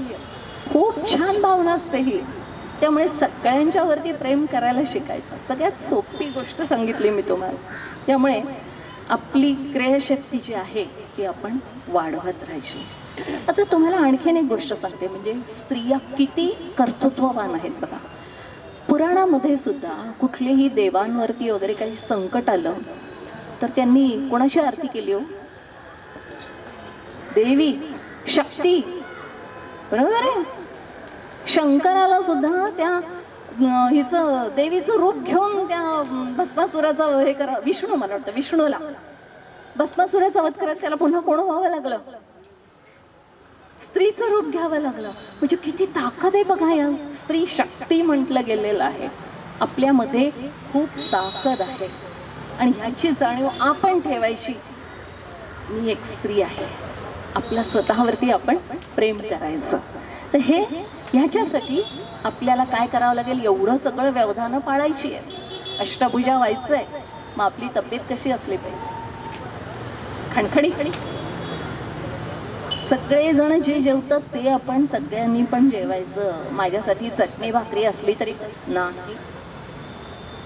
खूप छान भावना असते ही. त्यामुळे सगळ्यांच्या वरती प्रेम करायला शिकायचं. सगळ्यात सोपी गोष्ट सांगितली मी तुम्हाला. त्यामुळे आपली क्रियाशक्ती जी आहे ती आपण वाढवत राहायची. आता तुम्हाला आणखीन एक गोष्ट सांगते, म्हणजे स्त्रिया किती कर्तृत्ववान आहेत बघा. पुराणामध्ये सुद्धा कुठलेही देवांवरती वगैरे काही संकट आलं तर त्यांनी कोणाची आरती केली हो? देवी शक्ती, बरोबर आहे. शंकराला सुद्धा त्या हिचं देवीचं रूप घेऊन त्या भस्मासुराचा हे करा, विष्णू मला वाटतं विष्णूला भस्मासुराचा वध करत त्याला पुन्हा कोण व्हावं लागलं, स्त्रीचं रूप घ्यावं लागलं. म्हणजे किती ताकद आहे बघा, या स्त्री शक्ती म्हटलं गेलेलं आहे. आपल्यामध्ये खूप ताकद आहे आणि ह्याची जाणीव आपण ठेवायची. मी एक स्त्री आहे, आपल्या स्वतःवरती आपण प्रेम करायचं. तर हे ह्याच्यासाठी आपल्याला काय करावं लागेल, एवढं सगळं व्यवधानं पाळायची आहे, अष्टभुजा व्हायचंय. मग आपली तब्येत कशी असली पाहिजे, खणखणी. सगळेजण जे जेवतात ते आपण सगळ्यांनी पण जेवायचं. माझ्यासाठी चटणी भाकरी असली तरी नाही,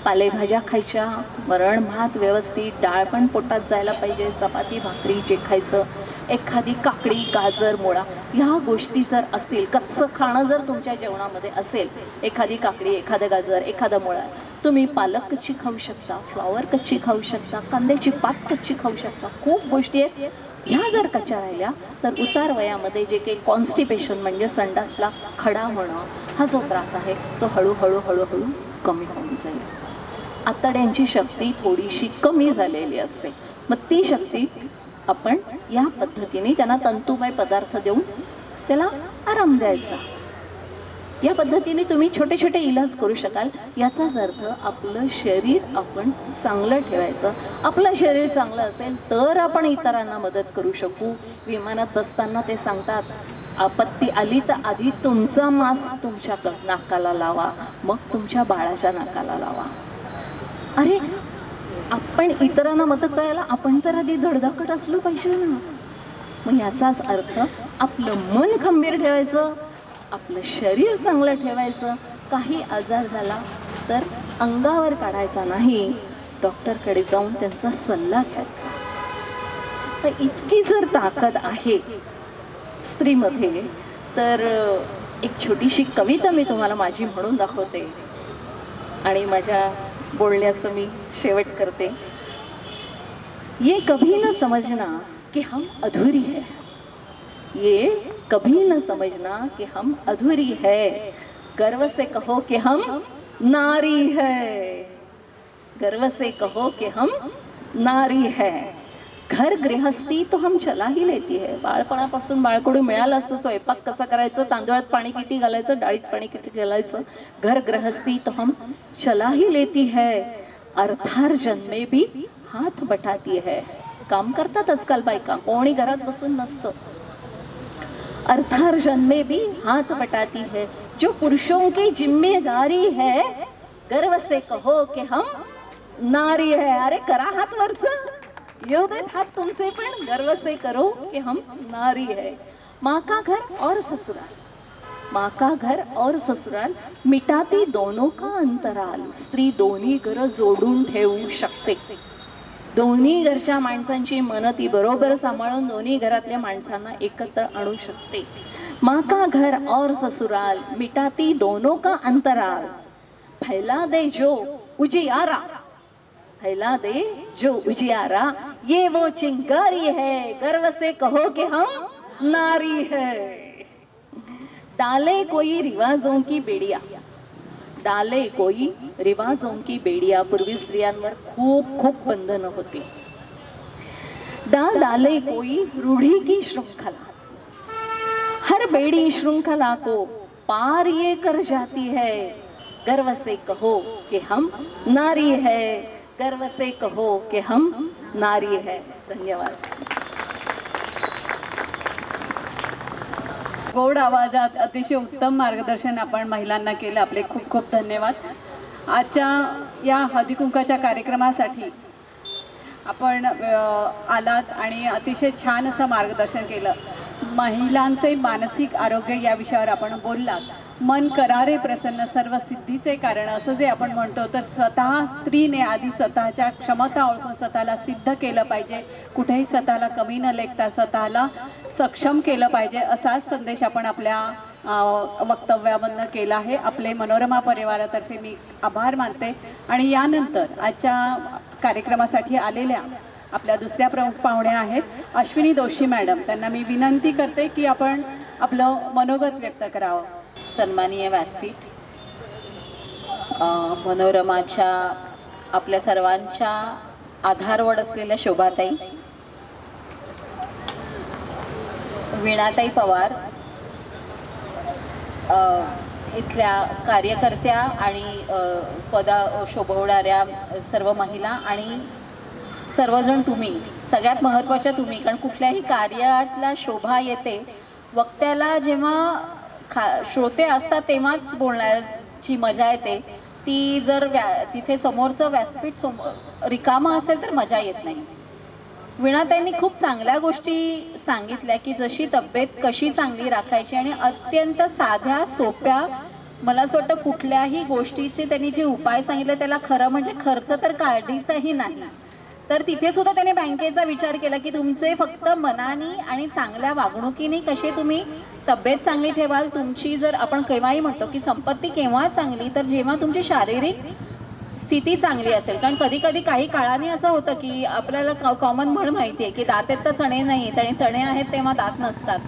पालेभाज्या खायच्या, वरण भात व्यवस्थित, डाळ पण पोटात जायला पाहिजे, चपाती भाकरी जे खायचं, एखादी काकडी गाजर मुळा ह्या गोष्टी जर असतील, कच्चं खाणं जर तुमच्या जेवणामध्ये असेल, एखादी काकडी एखादं गाजर एखादा मुळा, तुम्ही पालक कच्ची खाऊ शकता, फ्लॉवर कच्ची खाऊ शकता, कांद्याची पात कच्ची खाऊ शकता. खूप गोष्टी आहेत. ह्या जर कच्च्या राहिल्या तर उतार वयामध्ये जे काही कॉन्स्टिपेशन म्हणजे संडासला खडा होणं हा जो त्रास आहे तो हळूहळू हळूहळू कमी होऊन जाईल. आतड्यांची शक्ती थोडीशी कमी झालेली असते. मग ती शक्ती आपण या पद्धतीने त्यांना तंतुमय पदार्थ देऊन त्याला आराम द्यायचा. या पद्धतीने तुम्ही छोटे छोटे इलाज करू शकाल. याचाच अर्थ आपलं शरीर आपण चांगलं ठेवायचं. आपलं शरीर चांगलं असेल तर आपण इतरांना मदत करू शकू. विमानात बसताना ते सांगतात, आपत्ती आली तर आधी तुमचा मास्क तुमच्या नाकाला लावा, मग तुमच्या बाळाच्या नाकाला लावा. अरे आपण इतरांना मदत करायला आपण तर आधी धडधाकट असलो पाहिजे ना. मग याचाच अर्थ आपलं मन खंबीर ठेवायचं, आपलं शरीर चांगलं ठेवायचं. काही आजार झाला तर अंगावर काढायचा नाही, डॉक्टरकडे जाऊन त्यांचा सल्ला घ्यायचा. तर इतकी जर ताकद आहे स्त्रीमध्ये तर एक छोटीशी कविता मी तुम्हाला माझी म्हणून दाखवते आणि माझ्या बोलण्याचं मी शेवट करते. ये कभी न समझना कि हम अधूरी है, ये कभी न समझना कि हम अधूरी है, गर्व से कहो कि हम नारी है, गर्व से कहो कि हम नारी है. घर गृहस्थी तो हम चला ही लेती है. बाळपणापासून बाळकडू मिळालं असतं, स्वयंपाक कसा करायचं, तांदूळात पाणी किती घालायचं, डाळीत पाणी किती घालायचं. घर गृहस्थी तो हम चला ही लेती है, अर्थार्जन में भी हाथ बटाती है. काम करतात आजकाल बायका, कोणी घरात बसून नसतं. अर्थार्जन में भी हाथ बटाती है, जो पुरुषों की जिम्मेदारी है, गर्व से कहो कि हम नारी है. अरे करा हात वरचं, येऊ देत हात तुमचे पण, गर्व से करो कि हम नारी है. माँ का घर और ससुराल माँ का घर और ससुराल मिटाती दोनों का अंतराल. स्त्री दोन्ही घर जोडून ठेवू शकते. दोन्ही घरच्या माणसांची मन ती बरोबर सांभाळून दोन्ही घरातल्या माणसांना एकत्र आणू शकते. माँ का घर और ससुराल मिटाती दोनों का अंतराल. फैला दे जो उजियारा, फैला दे जो उजियारा, ये वो चिंगारी है, गर्व से कहो कि हम नारी है. डाले कोई रिवाजों की बेडिया, डाले कोई रिवाजों की बेडिया. पूर्वी स्त्रियांवर खूप खूप बंधनं होती. डाले कोई रूढ़ी की श्रृंखला, हर बेड़ी श्रृंखला को पार ये कर जाती है. गर्व से कहो कि हम नारी है, गर्व से कहो कि हम नारी है. धन्यवाद. गोड आवाजात अतिशय उत्तम मार्गदर्शन आपण महिलांना केलं. आपले खूप खूप धन्यवाद. आजच्या या हळदीकुंकाच्या कार्यक्रमासाठी आपण आलात आणि अतिशय छान असं मार्गदर्शन केलं. महिलांचे मानसिक आरोग्य या विषयावर आपण बोललात. मन करारे प्रसन्न सर्व सिद्धीचे कारण असं जे आपण म्हणतो, तर स्वतः स्त्रीने आधी स्वतःच्या क्षमता ओळखून स्वतःला सिद्ध केलं पाहिजे. कुठेही स्वतःला कमी न लेखता स्वतःला सक्षम केलं पाहिजे, असाच संदेश आपण आपल्या वक्तव्यामधनं केला आहे. आपले मनोरमा परिवारातर्फे मी आभार मानते. आणि यानंतर आजच्या कार्यक्रमासाठी आलेल्या आपल्या दुसऱ्या प्रमुख पाहुण्या आहेत अश्विनी दोशी मॅडम. त्यांना मी विनंती करते की आपण आपलं मनोगत व्यक्त करावं. सन्माननीय व्यासपीठ, मनोरमाच्या आपल्या सर्वांच्या आधारवड असलेल्या शोभाताई, वीणाताई पवार, इथल्या कार्यकर्त्या आणि पदा शोभवणाऱ्या सर्व महिला आणि सर्वजण तुम्ही, सगळ्यात महत्त्वाच्या तुम्ही, कारण कुठल्याही कार्यातला शोभा येते वक्त्याला जेव्हा श्रोते असतात तेव्हाच बोलण्याची मजा येते. ती जर तिथे समोरचं व्यासपीठ रिकामं असेल तर मजा येत नाही. वीणाताईंनी खूप चांगल्या गोष्टी सांगितल्या की जशी तब्येत कशी चांगली राखायची, आणि अत्यंत साध्या सोप्या, मला असं वाटतं कुठल्याही गोष्टीचे त्यांनी जे उपाय सांगितले त्याला खरं म्हणजे खर्च तर काढीचाही नाही. तर तिथे सुद्धा त्याने बँकेचा विचार केला की तुमचे फक्त मनाने आणि चांगल्या वागणुकीने कसे तुम्ही तब्येत चांगली ठेवाल. तुमची जर आपण केव्हाही म्हणतो की संपत्ती केव्हा चांगली, तर जेव्हा तुमची शारीरिक स्थिती चांगली असेल. कारण कधी कधी काही काळाने असं होतं की आपल्याला कॉमन म्हण माहिती आहे की दात आहेत तर चणे नाही, आणि चणे आहेत तेव्हा दात नसतात.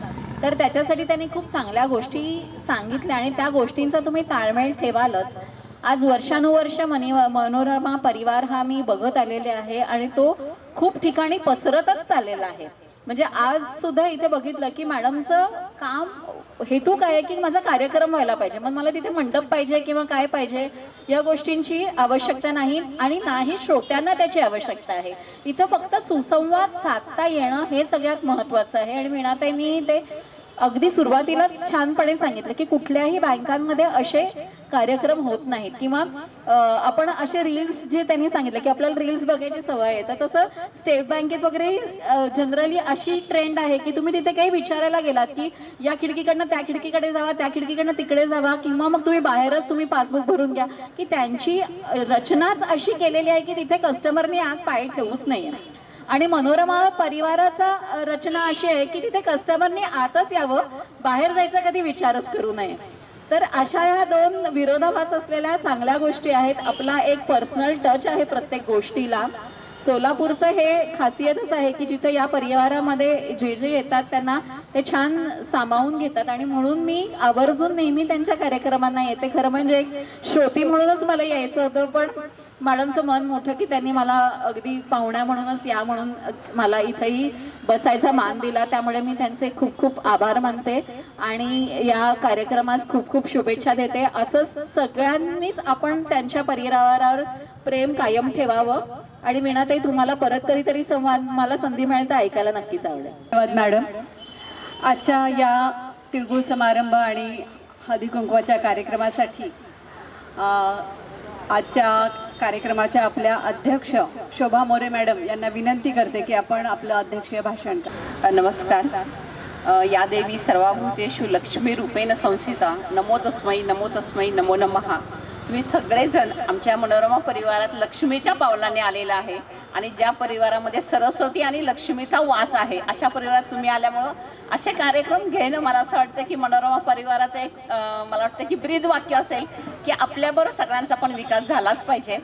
तर त्याच्यासाठी त्यांनी खूप चांगल्या गोष्टी सांगितल्या आणि त्या गोष्टींचा तुम्ही ताळमेळ ठेवालच. आज वर्षानुवर्ष मनोरमा परिवार हा मी बघत आलेले आहे आणि तो खूप ठिकाणी पसरतच चाललेला आहे. म्हणजे आज सुद्धा इथे बघितलं की मॅडमचं काम हेतू काय आहे की माझा कार्यक्रम व्हायला पाहिजे, मग मला तिथे मंडप पाहिजे किंवा काय पाहिजे या गोष्टींची आवश्यकता नाही, आणि नाही श्रोत्यांना त्याची आवश्यकता आहे. इथं फक्त सुसंवाद साधता येणं हे सगळ्यात महत्त्वाचं आहे. आणि वीणाताईंनी ते अगदी सुरुवातीलाच छानपणे सांगितलं की कुठल्याही बँकांमध्ये असे कार्यक्रम होत नाहीत, किंवा आपण असे रील्स जे त्यांनी सांगितलं की आपल्याला रील्स बघायची सवय आहे, तर तसं स्टेट बँकेत वगैरे जनरली अशी ट्रेंड आहे की तुम्ही तिथे काही विचारायला गेलात की या खिडकीकडनं त्या खिडकीकडे जावा, त्या खिडकीकडनं तिकडे जावा, किंवा मग तुम्ही बाहेरच तुम्ही पासबुक भरून घ्या, की त्यांची रचनाच अशी केलेली आहे की तिथे कस्टमरने आत पाय ठेवूच नाही. आणि मनोरमा परिवाराचा रचना अशी आहे की तिथे कस्टमरने आतच यावं, बाहेर जायचा कधी विचारच करू नये. तर अशा या दोन विरोधाभास असलेल्या चांगल्या गोष्टी आहेत. आपला एक पर्सनल टच आहे प्रत्येक गोष्टीला. सोलापूरचं हे खासियतच आहे की जिथे या परिवारामध्ये जे जे येतात त्यांना ते छान सामावून घेतात, आणि म्हणून मी आवर्जून नेहमी त्यांच्या कार्यक्रमांना येते. खरं म्हणजे एक श्रोती म्हणूनच मला यायचं होतं, पण मॅडमचं मन मोठं की त्यांनी मला अगदी पाहुण्या म्हणूनच या म्हणून मला इथेही बसायचा मान दिला. त्यामुळे मी त्यांचे खूप खूप आभार मानते आणि या कार्यक्रमास खूप खूप शुभेच्छा देते. असंच सगळ्यांनीच आपण त्यांच्या परिवारावर प्रेम कायम ठेवावं. आणि वीणाताई, तुम्हाला परत कधीतरी संवाद मला संधी मिळेल तर ऐकायला नक्कीच आवडेल. धन्यवाद मॅडम. आजच्या या तिळगुळ समारंभ आणि हळदी कुंकवाच्या कार्यक्रमासाठी आजच्या कार्यक्रमाच्या आपल्या अध्यक्ष शोभा मोरे मॅडम यांना विनंती करते की आपण आपलं अध्यक्षीय भाषण करा. नमस्कार. या देवी सर्वाभूतेषु लक्ष्मी रूपेण संस्थिता नमो तस्मै नमो नमः. तुम्ही सगळेजण आमच्या मनोरमा परिवारात लक्ष्मीच्या पावलाने आलेला आहे आणि ज्या परिवारामध्ये सरस्वती आणि लक्ष्मीचा वास आहे अशा परिवारात तुम्ही आल्यामुळं असे कार्यक्रम घेणं मला असं वाटतं की मनोरमा परिवाराचं एक मला वाटतं की ब्रीद वाक्य असेल की आपल्याबरोबर सगळ्यांचा पण विकास झालाच पाहिजे.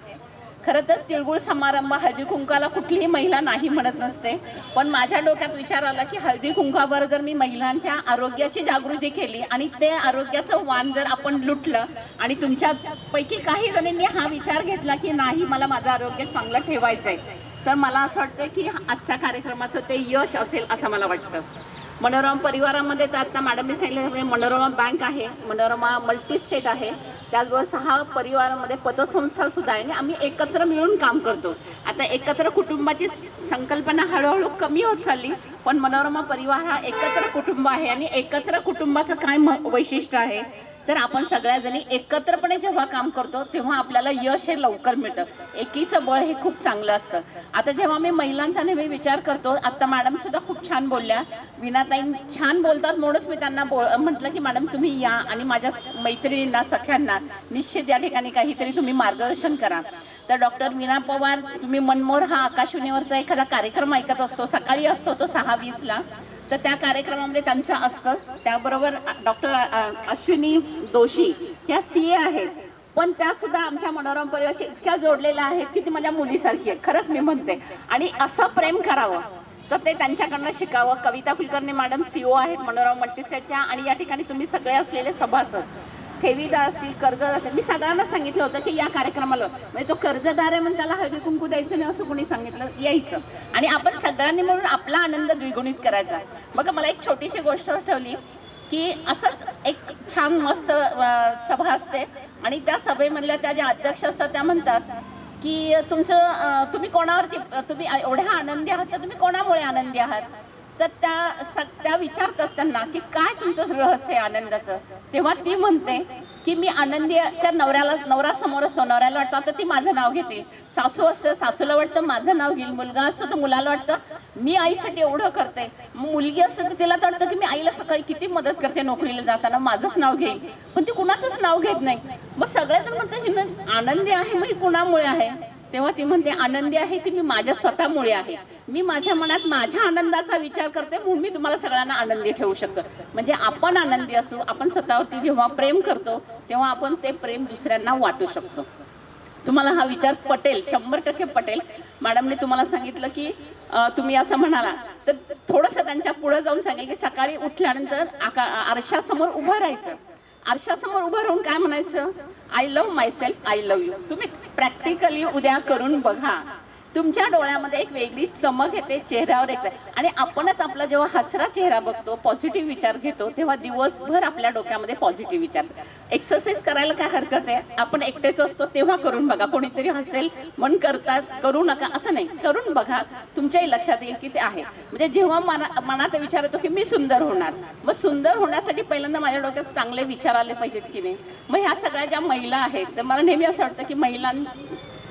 खरं तर तिळगुळ समारंभ हळदी कुंकाला कुठलीही महिला नाही म्हणत नसते, पण माझ्या डोक्यात विचार आला की हळदी कुंकावर जर मी महिलांच्या आरोग्याची जागृती केली आणि ते आरोग्याचं वाण जर आपण लुटलं आणि तुमच्यापैकी काही जणींनी हा विचार घेतला की नाही मला माझं आरोग्य चांगलं ठेवायचं आहे, तर मला असं वाटतं की आजच्या कार्यक्रमाचं ते यश असेल असं मला वाटतं. मनोरमा परिवारामध्ये तर आता मॅडमने सांगितलं मनोरमा बँक आहे, मनोरमा मल्टीस्टेट आहे, त्याचबरोबर 6 परिवारामध्ये पतसंस्था सुद्धा आहे आणि आम्ही एकत्र मिळून काम करतो. आता एकत्र कुटुंबाची संकल्पना हळूहळू कमी होत चालली, पण मनोरमा परिवार हा एकत्र कुटुंब आहे आणि एकत्र कुटुंबाचं काय वैशिष्ट्य आहे तर आपण सगळ्याजणी एकत्रपणे जेव्हा काम करतो तेव्हा आपल्याला यश हे लवकर मिळतं. एकीचं बळ हे खूप चांगलं असतं. आता जेव्हा मी महिलांचा नेहमी विचार करतो, आता मॅडम सुद्धा खूप छान बोलल्या, वीणाताई छान बोलतात म्हणूनच मी त्यांना म्हटलं की मॅडम तुम्ही या आणि माझ्या मैत्रिणींना सख्यांना निश्चित या ठिकाणी काहीतरी तुम्ही मार्गदर्शन करा. तर डॉक्टर वीणा पवार, तुम्ही मनमोर हा आकाशवाणीवरचा एखादा कार्यक्रम ऐकत असतो, सकाळी असतो तो 6:20ला, तर त्या कार्यक्रमामध्ये त्यांचं असतं. त्याबरोबर डॉक्टर अश्विनी दोशी ह्या CA आहेत, पण त्या सुद्धा आमच्या मनोरमा परिवाराशी इतक्या जोडलेल्या आहेत की ती माझ्या मुलीसारखी आहे, खरंच मी म्हणते. आणि असं प्रेम करावं तर ते त्यांच्याकडनं शिकावं. कविता कुलकर्णी मॅडम CO आहेत मनोरमा मल्टीस्टेटच्या आणि या ठिकाणी तुम्ही सगळे असलेले सभासद, ठेवीदार असतील, कर्जदार असतील. मी सगळ्यांना सांगितलं होतं की या कार्यक्रमाला म्हणजे तो कर्जदार आहे म्हणून त्याला हळदी कुंकू द्यायचं नाही असं कोणी सांगितलं, यायचं आणि आपण सगळ्यांनी म्हणून आपला आनंद द्विगुणित करायचा. मग मला एक छोटीशी गोष्ट ठेवली की असंच एक छान मस्त सभा असते आणि त्या सभेमधल्या त्या ज्या अध्यक्ष असतात त्या म्हणतात की तुम्ही कोणावरती तुम्ही एवढ्या आनंदी आहात तर तुम्ही कोणामुळे आनंदी आहात, तर त्या विचारतात त्यांना की काय तुमचं रहस्य आहे आनंदाचं. तेव्हा ती म्हणते की मी आनंदी, त्या नवरा समोर असतो, नवऱ्याला वाटतं तर ती माझं नाव घेते, सासू असते सासूला वाटतं माझं नाव घेईल, मुलगा असतो तर मुलाला वाटतं मी आईसाठी एवढं करते, मुलगी असते तर तिला तर वाटतं की मी आईला सकाळी किती मदत करते नोकरीला जाताना, माझंच नाव घेईल, पण ती कुणाचंच नाव घेत नाही. मग सगळेजण म्हणतात आनंदी आहे मग ही कुणामुळे आहे, तेव्हा ती म्हणते आनंदी आहे ती मी माझ्या स्वतःमुळे आहे, मी माझ्या मनात माझ्या आनंदाचा विचार करते म्हणून मी तुम्हाला सगळ्यांना आनंदी ठेवू शकतो. म्हणजे आपण आनंदी असू, आपण स्वतःवरती जेव्हा प्रेम करतो तेव्हा आपण ते प्रेम दुसऱ्यांना वाटू शकतो. तुम्हाला हा विचार पटेल, 100% पटेल. मॅडमने तुम्हाला सांगितलं की तुम्ही असं म्हणाला तर थोडंसं त्यांच्या पुढे जाऊन सांगेल की सकाळी उठल्यानंतर आरशासमोर उभं राहायचं, आरशासमोर उभं राहून काय म्हणायचं, I love my self, I love you. तुम्ही प्रॅक्टिकली उद्या करून बघा, तुमच्या डोळ्यामध्ये एक वेगळी चमक येते, चेहऱ्यावर येते आणि आपणच आपला जेव्हा हसरा चेहरा बघतो, पॉझिटिव्ह विचार घेतो, तेव्हा दिवसभर आपल्या डोक्यामध्ये पॉझिटिव्ह विचार. एक्सरसाइज करायला काय हरकत आहे, आपण एकटेच असतो तेव्हा करून बघा, कोणीतरी हसेल म्हणून करतात, करू नका असं नाही, करून बघा, तुमच्याही लक्षात येईल की ते आहे. म्हणजे जेव्हा मनात विचार येतो की मी सुंदर होणार, मग सुंदर होण्यासाठी पहिल्यांदा माझ्या डोक्यात चांगले विचार आले पाहिजेत की नाही. मग ह्या सगळ्या ज्या महिला आहेत तर मला नेहमी असं वाटतं की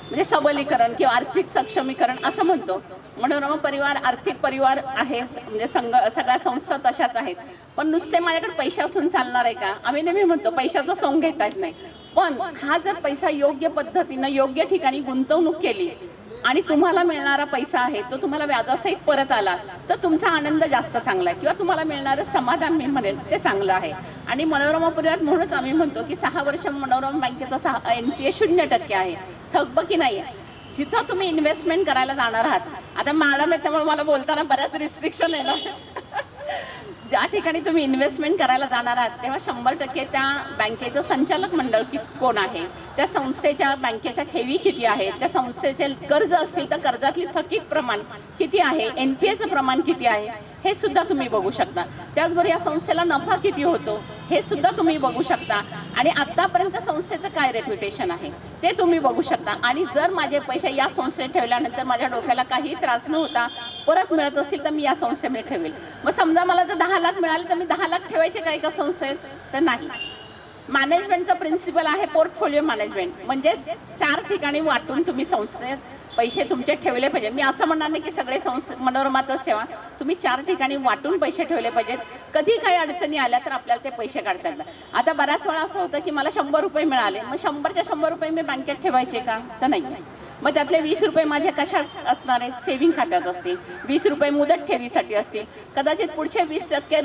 म्हणजे सबलीकरण किंवा आर्थिक सक्षमीकरण असं म्हणतो. मनोरमा परिवार आर्थिक परिवार आहे, म्हणजे सगळ्या संस्था तशाच आहेत, पण नुसते माझ्याकडे पैसे असून चालणार आहे का. आम्ही नेहमी म्हणतो पैशाचं सोंग घेता येत नाही, पण हा जर पैसा योग्य पद्धतीनं योग्य ठिकाणी गुंतवणूक केली आणि तुम्हाला मिळणारा पैसा आहे तो तुम्हाला व्याजासहित परत आला तर तुमचा आनंद जास्त चांगला आहे किंवा तुम्हाला मिळणारं समाधान मी म्हणेल ते चांगलं आहे. आणि मनोरमा परिवार म्हणूनच आम्ही म्हणतो की 6 वर्ष मनोरमा बँकेचा NPA 0% आहे. थकबकी नाही आहे. जिथं तुम्ही इन्व्हेस्टमेंट करायला जाणार आहात, आता मॅडम आहे त्यामुळे मला बोलताना बऱ्याच रिस्ट्रिक्शन आहे ना, ज्या ठिकाणी तुम्ही इन्व्हेस्टमेंट करायला जाणार आहात तेव्हा 100% त्या बँकेचं संचालक मंडळ कोण आहे, त्या संस्थेच्या बँकेच्या ठेवी किती आहेत, त्या संस्थेचे कर्ज असतील तर कर्जातली थकीत प्रमाण किती आहे, NPAचं प्रमाण किती आहे हे सुद्धा तुम्ही बघू शकता. त्याचबरोबर या संस्थेला नफा किती होतो हे सुद्धा तुम्ही बघू शकता आणि आतापर्यंत संस्थेचं काय रेप्युटेशन आहे ते तुम्ही बघू शकता. आणि जर माझे पैसे या संस्थेत ठेवल्यानंतर माझ्या डोक्याला काही त्रास न होता परत मिळत असतील तर मी या संस्थेमध्ये ठेवेल. मग समजा मला जर 10 लाख मिळाले तर मी 10 लाख ठेवायचे काय का संस्थेत, तर नाही. मॅनेजमेंटचा प्रिन्सिपल आहे पोर्टफोलिओ मॅनेजमेंट, म्हणजेच 4 ठिकाणी वाटून तुम्ही संस्थेत पैसे तुमचे ठेवले पाहिजे. मी असं म्हणणार नाही की सगळे मनोरमातच ठेवा, तुम्ही 4 ठिकाणी वाटून पैसे ठेवले पाहिजेत. कधी काही अडचणी आल्या तर आपल्याला ते पैसे काढता येतात. आता बऱ्याच वेळा असं होतं की मला 100 रुपये मिळाले, मग 100च्या 100 रुपये मी बँकेत ठेवायचे का? तर नाही. मग त्यातले 20 रुपये माझ्या कशात असणार आहेत? सेव्हिंग खात्यात असतील. 20 रुपये मुदत ठेवीसाठी असतील. कदाचित पुढचे 20%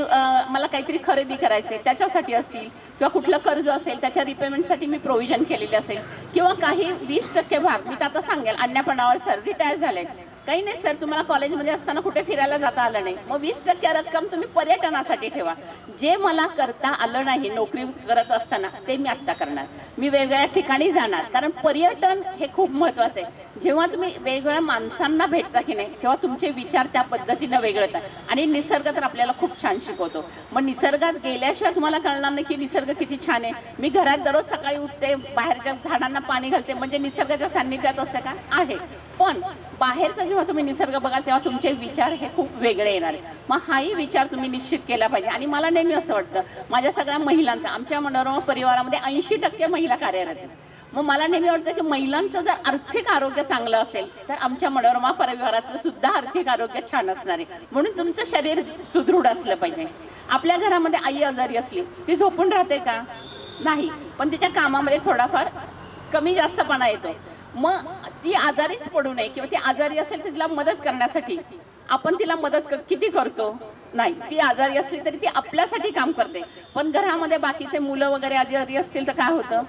मला काहीतरी खरेदी करायचे त्याच्यासाठी असतील, किंवा कुठलं कर्ज असेल त्याच्या रिपेमेंटसाठी मी प्रोव्हिजन केलेले असेल, किंवा काही 20% भाग मी तर आता सांगेल अन्नपणावर सर रिटायर झाले, काही नाही सर तुम्हाला कॉलेजमध्ये असताना कुठे फिरायला जाता आलं नाही, मग 20% रक्कम तुम्ही पर्यटनासाठी ठेवा. जे मला करता आलं नाही नोकरी करत असताना ते मी आत्ता करणार. मी वेगवेगळ्या ठिकाणी जाणार, कारण पर्यटन हे खूप महत्त्वाचं आहे. जेव्हा तुम्ही वेगवेगळ्या माणसांना भेटता की नाही तेव्हा तुमचे विचार त्या पद्धतीनं वेगळे होतात. आणि निसर्ग तर आपल्याला खूप छान शिकवतो. मग निसर्गात गेल्याशिवाय तुम्हाला कळणार नाही की निसर्ग किती छान आहे. मी घरात दररोज सकाळी उठते, बाहेरच्या झाडांना पाणी घालते, म्हणजे निसर्गाच्या सान्निध्यात असते का? आहे. पण बाहेरचा जेव्हा तुम्ही निसर्ग बघाल तेव्हा तुमचे विचार हे खूप वेगळे येणार आहे. मग हाही विचार तुम्ही निश्चित केला पाहिजे. आणि मला नेहमी असं वाटतं माझ्या सगळ्या महिलांचा, आमच्या मनोरमा परिवारामध्ये 80% महिला कार्यरत आहेत. मग मला नेहमी वाटतं की महिलांचं जर आर्थिक आरोग्य चांगलं असेल तर आमच्या मनोरमा परिवाराचं सुद्धा आर्थिक आरोग्य छान असणार आहे. म्हणून तुमचं शरीर सुदृढ असलं पाहिजे. आपल्या घरामध्ये आई आजारी असली ती झोपून राहते का? नाही. पण तिच्या कामामध्ये थोडाफार कमी जास्तपणा येतो. मग ती आजारीच पडू नये, किंवा ती आजारी असेल तर तिला मदत करण्यासाठी आपण तिला मदत किती करतो? नाही. ती आजारी असली तरी ती आपल्यासाठी काम करते. पण घरामध्ये बाकीचे मुलं वगैरे आजारी असतील तर काय होतं?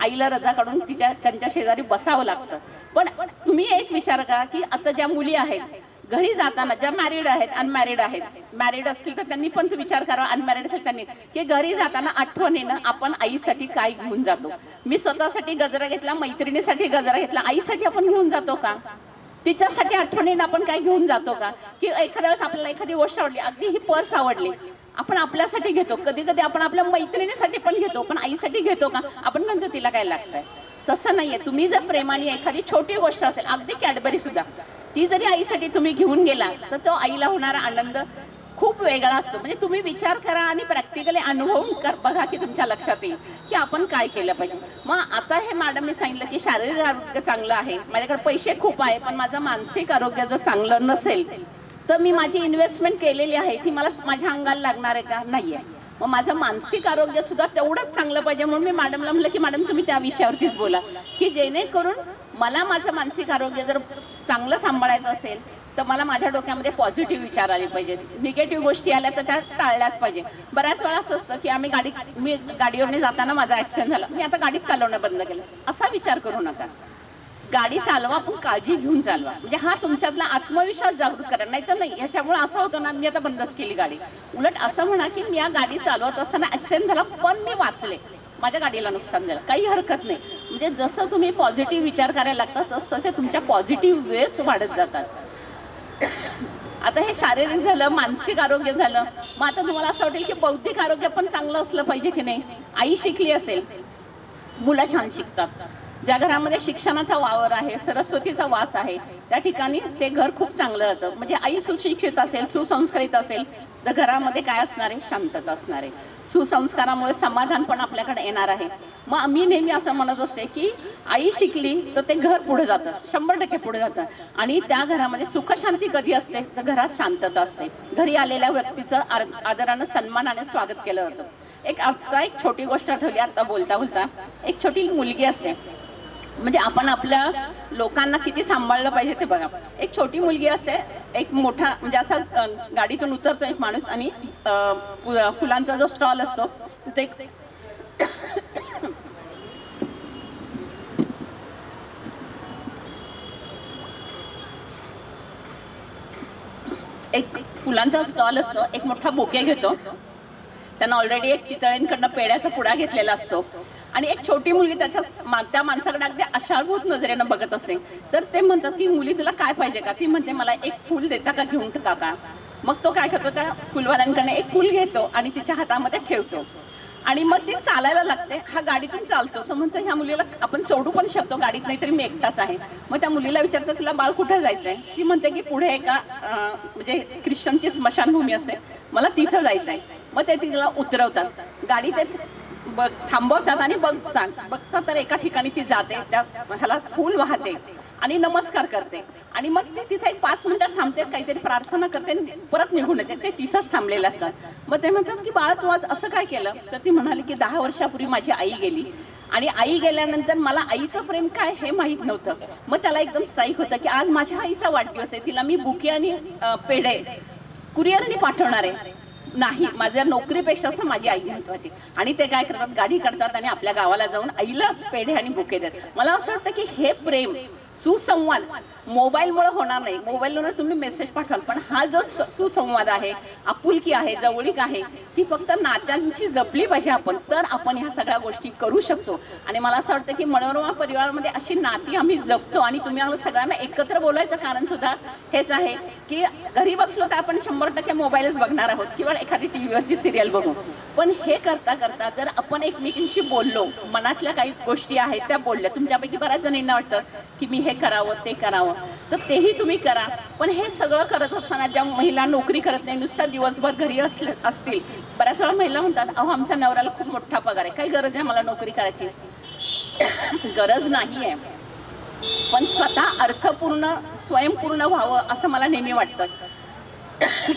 आईला रजा काढून त्यांच्या शेजारी बसावं लागतं. पण तुम्ही एक विचार करा की आता ज्या मुली आहेत घरी जाताना, ज्या मॅरिड आहेत, अनमॅरिड आहेत, मॅरिड असतील तर त्यांनी पण विचार करा, अनमॅरिड असेल त्यांनी, की घरी जाताना आठवणीनं आपण आईसाठी काय घेऊन जातो. मी स्वतःसाठी गजरा घेतला, मैत्रिणीसाठी गजरा घेतला, आईसाठी आपण घेऊन जातो का? तिच्यासाठी आठवणीनं आपण काय घेऊन जातो का? की एखाद्या वेळेस आपल्याला एखादी गोष्ट आवडली, अगदी ही पर्स आवडली, आपण आपल्यासाठी घेतो. कधी कधी आपण आपल्या मैत्रिणीसाठी पण घेतो, पण आईसाठी घेतो का? आपण म्हणतो तिला काय लागतंय. तसं नाहीये. तुम्ही जर प्रेमाने एखादी छोटी गोष्ट असेल, अगदी कॅडबरी सुद्धा, ती जरी आईसाठी तुम्ही घेऊन गेला तर तो आईला होणारा आनंद खूप वेगळा असतो. म्हणजे तुम्ही विचार करा आणि प्रॅक्टिकली अनुभवून बघा की तुमच्या लक्षात येईल की आपण काय केलं पाहिजे. मग आता हे मॅडमने सांगितलं की शारीरिक आरोग्य चांगलं आहे, माझ्याकडे पैसे खूप आहे, पण माझं मानसिक आरोग्य जर चांगलं नसेल तर मी माझी इन्व्हेस्टमेंट केलेली आहे ती मला माझ्या अंगाला लागणार आहे का? नाही आहे. मग माझं मानसिक आरोग्य सुद्धा तेवढंच चांगलं पाहिजे. म्हणून मी मॅडमला म्हटलं की मॅडम तुम्ही त्या विषयावरतीच बोला, की जेणेकरून मला माझं मानसिक आरोग्य जर चांगलं सांभाळायचं असेल तर मला माझ्या डोक्यामध्ये पॉझिटिव्ह विचार आले पाहिजेत. निगेटिव्ह गोष्टी आल्या तर त्या टाळल्याच पाहिजे. बऱ्याच वेळा असं असतं की मी गाडीवरने जाताना माझा ॲक्सिडेंट झाला, मी आता गाडीच चालवणं बंद केलं, असा विचार करू नका. गाडी चालवा पण काळजी घेऊन चालवा. म्हणजे हा तुमच्यातला आत्मविश्वास जागृत करा. नाही तर नाही, ह्याच्यामुळे असं होतं ना, मी आता बंदच केली गाडी. उलट असं म्हणा की मी या गाडी चालवत असताना ॲक्सिडेंट झाला पण मी वाचले, माझ्या गाडीला नुकसान झालं, काही हरकत नाही. म्हणजे जसं तुम्ही पॉझिटिव्ह विचार करायला लागतात तसे तुमच्या पॉझिटिव्ह वेज वाढत जातात. आता हे शारीरिक झालं, मानसिक आरोग्य झालं. मग आता तुम्हाला असं वाटेल की बौद्धिक आरोग्य पण चांगलं असलं पाहिजे की नाही? आई शिकली असेल, मुलं छान शिकतात. ज्या घरामध्ये शिक्षणाचा वावर आहे, सरस्वतीचा वास आहे, त्या ठिकाणी ते घर खूप चांगलं राहतं. म्हणजे आई सुशिक्षित असेल, सुसंस्कृत असेल तर घरामध्ये काय असणार आहे? शांतता असणार आहे. सुसंस्कारामुळे समाधान पण आपल्याकडे येणार आहे. मग मी नेहमी असं म्हणत असते की आई शिकली तर ते घर पुढे जातं, 100% पुढे जातं. आणि त्या घरामध्ये सुखशांती कधी असते तर घरात शांतता असते. घरी आलेल्या व्यक्तीचं आदरानं सन्मानाने स्वागत केलं जातं. एक छोटी गोष्ट आठवली आता बोलता बोलता. एक छोटी मुलगी असते, म्हणजे आपण आपल्या लोकांना किती सांभाळलं पाहिजे ते बघा. एक छोटी मुलगी असते, एक मोठा म्हणजे असा गाडीतून उतरतो एक माणूस आणि फुलांचा जो स्टॉल असतो तिथे एक फुलांचा स्टॉल असतो, एक मोठा बोके घेतो. त्यांना ऑलरेडी एक चितळेंकडनं पेड्याचा पुडा घेतलेला असतो आणि एक छोटी मुलगी त्या माणसाकडे अगदी आशाभूत नजरेनं बघत असते. तर ते म्हणतात की मुली तुला काय पाहिजे का? ती म्हणते मला एक फूल देता का, घेऊन का? मग तो काय करतो, त्या फुलवाल्यांकडनं एक फूल घेतो आणि तिच्या हातामध्ये ठेवतो आणि मग ती चालायला लागते. हा गाडीतून चालतो. तो म्हणतो ह्या मुलीला आपण सोडू पण शकतो गाडीत, नाही तरी मी एकटाच आहे. मग त्या मुलीला विचारतं तुला बाळ कुठे जायचंय? ती म्हणते की पुढे एका म्हणजे ख्रिश्चनची स्मशानभूमी असते, मला तिथं जायचंय. मग ते तिला उतरवतात. गाडी ते थांबवतात आणि बघतात तर एका ठिकाणी ती जाते, त्या ह्याला फूल वाहते आणि नमस्कार करते आणि मग ते तिथे एक 5 मिनिटं थांबते, काहीतरी प्रार्थना करते आणि परत निघून येते. ते तिथंच थांबलेले असतात. मग ते म्हणतात की बाळा तू आज असं काय केलं? तर ती म्हणाली की 10 वर्षापूर्वी माझी आई गेली आणि आई गेल्यानंतर मला आईचं प्रेम काय हे माहीत नव्हतं. मग त्याला एकदम स्ट्राईक होतं की आज माझ्या आईचा वाढदिवस आहे, तिला मी बुके आणि पेढे कुरिअरने पाठवणार आहे. नाही, माझ्या नोकरीपेक्षा असं माझी आई महत्वाची. आणि ते काय करतात, गाडी काढतात आणि आपल्या गावाला जाऊन आईला पेढे आणि बुके देतात. मला असं वाटतं की हे प्रेम सुसंवाद मोबाईलमुळे होणार नाही. मोबाईलवर तुम्ही मेसेज पाठवाल, पण हा जो सुसंवाद आहे, आपुलकी आहे, जवळीक आहे, ती फक्त नात्यांची जपली पाहिजे आपण, तर आपण ह्या सगळ्या गोष्टी करू शकतो. आणि मला असं वाटतं की मनोरमा परिवारामध्ये अशी नाती आम्ही जपतो. आणि तुम्ही आम्हाला सगळ्यांना एकत्र बोलायचं कारण सुद्धा हेच आहे की घरी बसलो तर आपण 100% मोबाईलच बघणार आहोत किंवा एखादी टीव्हीवरची सिरियल बघू. पण हे करता करता जर आपण एकमेकींशी बोललो, मनातल्या काही गोष्टी आहेत त्या बोलल्या, तुमच्यापैकी बऱ्याच जणींना वाटतं की मी हे करावं ते करावं, तर तेही तुम्ही करा. पण हे सगळं करत असताना ज्या महिला नोकरी करत नाही, नुसता दिवसभर घरी असतील, बऱ्याच वेळा महिला म्हणतात अहो आमच्या नवऱ्याला खूप मोठा पगार आहे, काही गरज आहे मला नोकरी करायची? गरज नाही आहे, पण स्वतः अर्थपूर्ण स्वयंपूर्ण व्हावं असं मला नेहमी वाटतं.